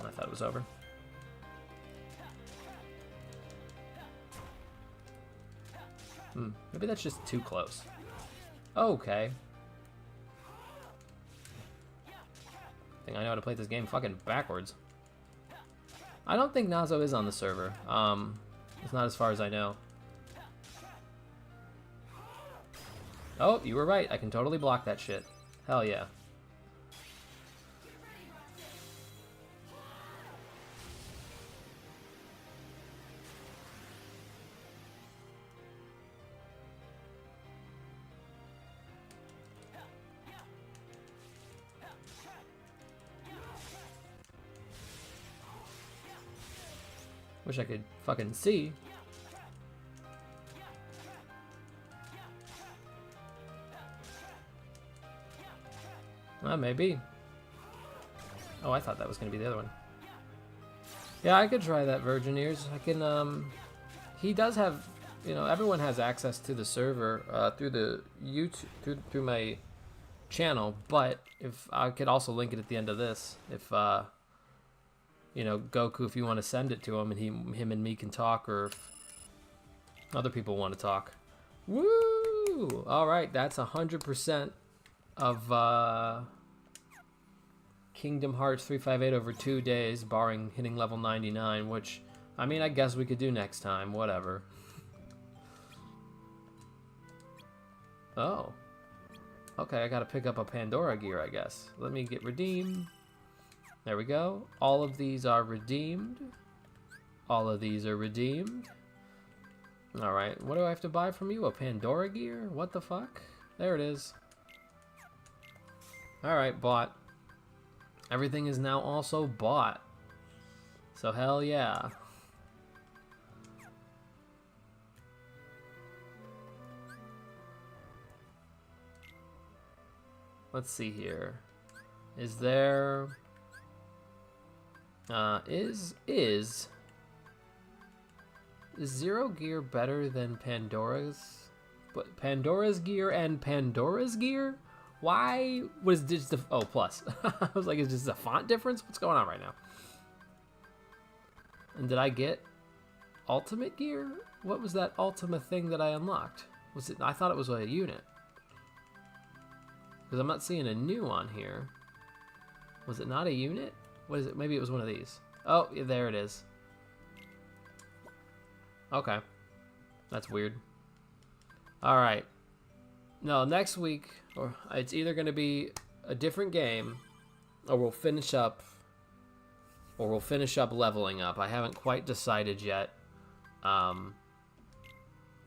I thought it was over. Maybe that's just too close. Okay. I think I know how to play this game fucking backwards. I don't think Nazo is on the server. It's not as far as I know. Oh, you were right. I can totally block that shit. Hell yeah. Wish I could fucking see. Maybe. Oh, I thought that was gonna be the other one. Yeah, I could try that Virgin Ears. I can, he does have, you know, everyone has access to the server, through the YouTube, through my channel, but if I could also link it at the end of this, if, you know, Goku, if you want to send it to him and him and me can talk, or if other people want to talk. Woo! All right, that's 100% of Kingdom Hearts 358 over 2 days, barring hitting level 99, which, I mean, I guess we could do next time, whatever. Oh. Okay, I gotta pick up a Pandora gear, I guess. Let me get redeemed. There we go. All of these are redeemed. All of these are redeemed. Alright, what do I have to buy from you? A Pandora gear? What the fuck? There it is. Alright, bought. Everything is now also bought. So hell yeah. Let's see here. Is there... Is Zero Gear better than Pandora's? But Pandora's gear and Pandora's gear? Why was this the... Oh, plus. I was like, is this a font difference? What's going on right now? And did I get Ultimate Gear? What was that Ultima thing that I unlocked? Was it... I thought it was a unit. Because I'm not seeing a new on here. Was it not a unit? What is it? Maybe it was one of these. Oh, yeah, there it is. Okay. That's weird. Alright. No, next week, or it's either going to be a different game, or we'll finish up leveling up. I haven't quite decided yet.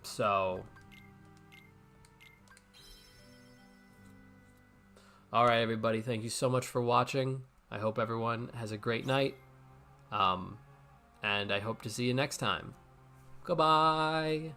So... Alright, everybody. Thank you so much for watching. I hope everyone has a great night. And I hope to see you next time. Goodbye.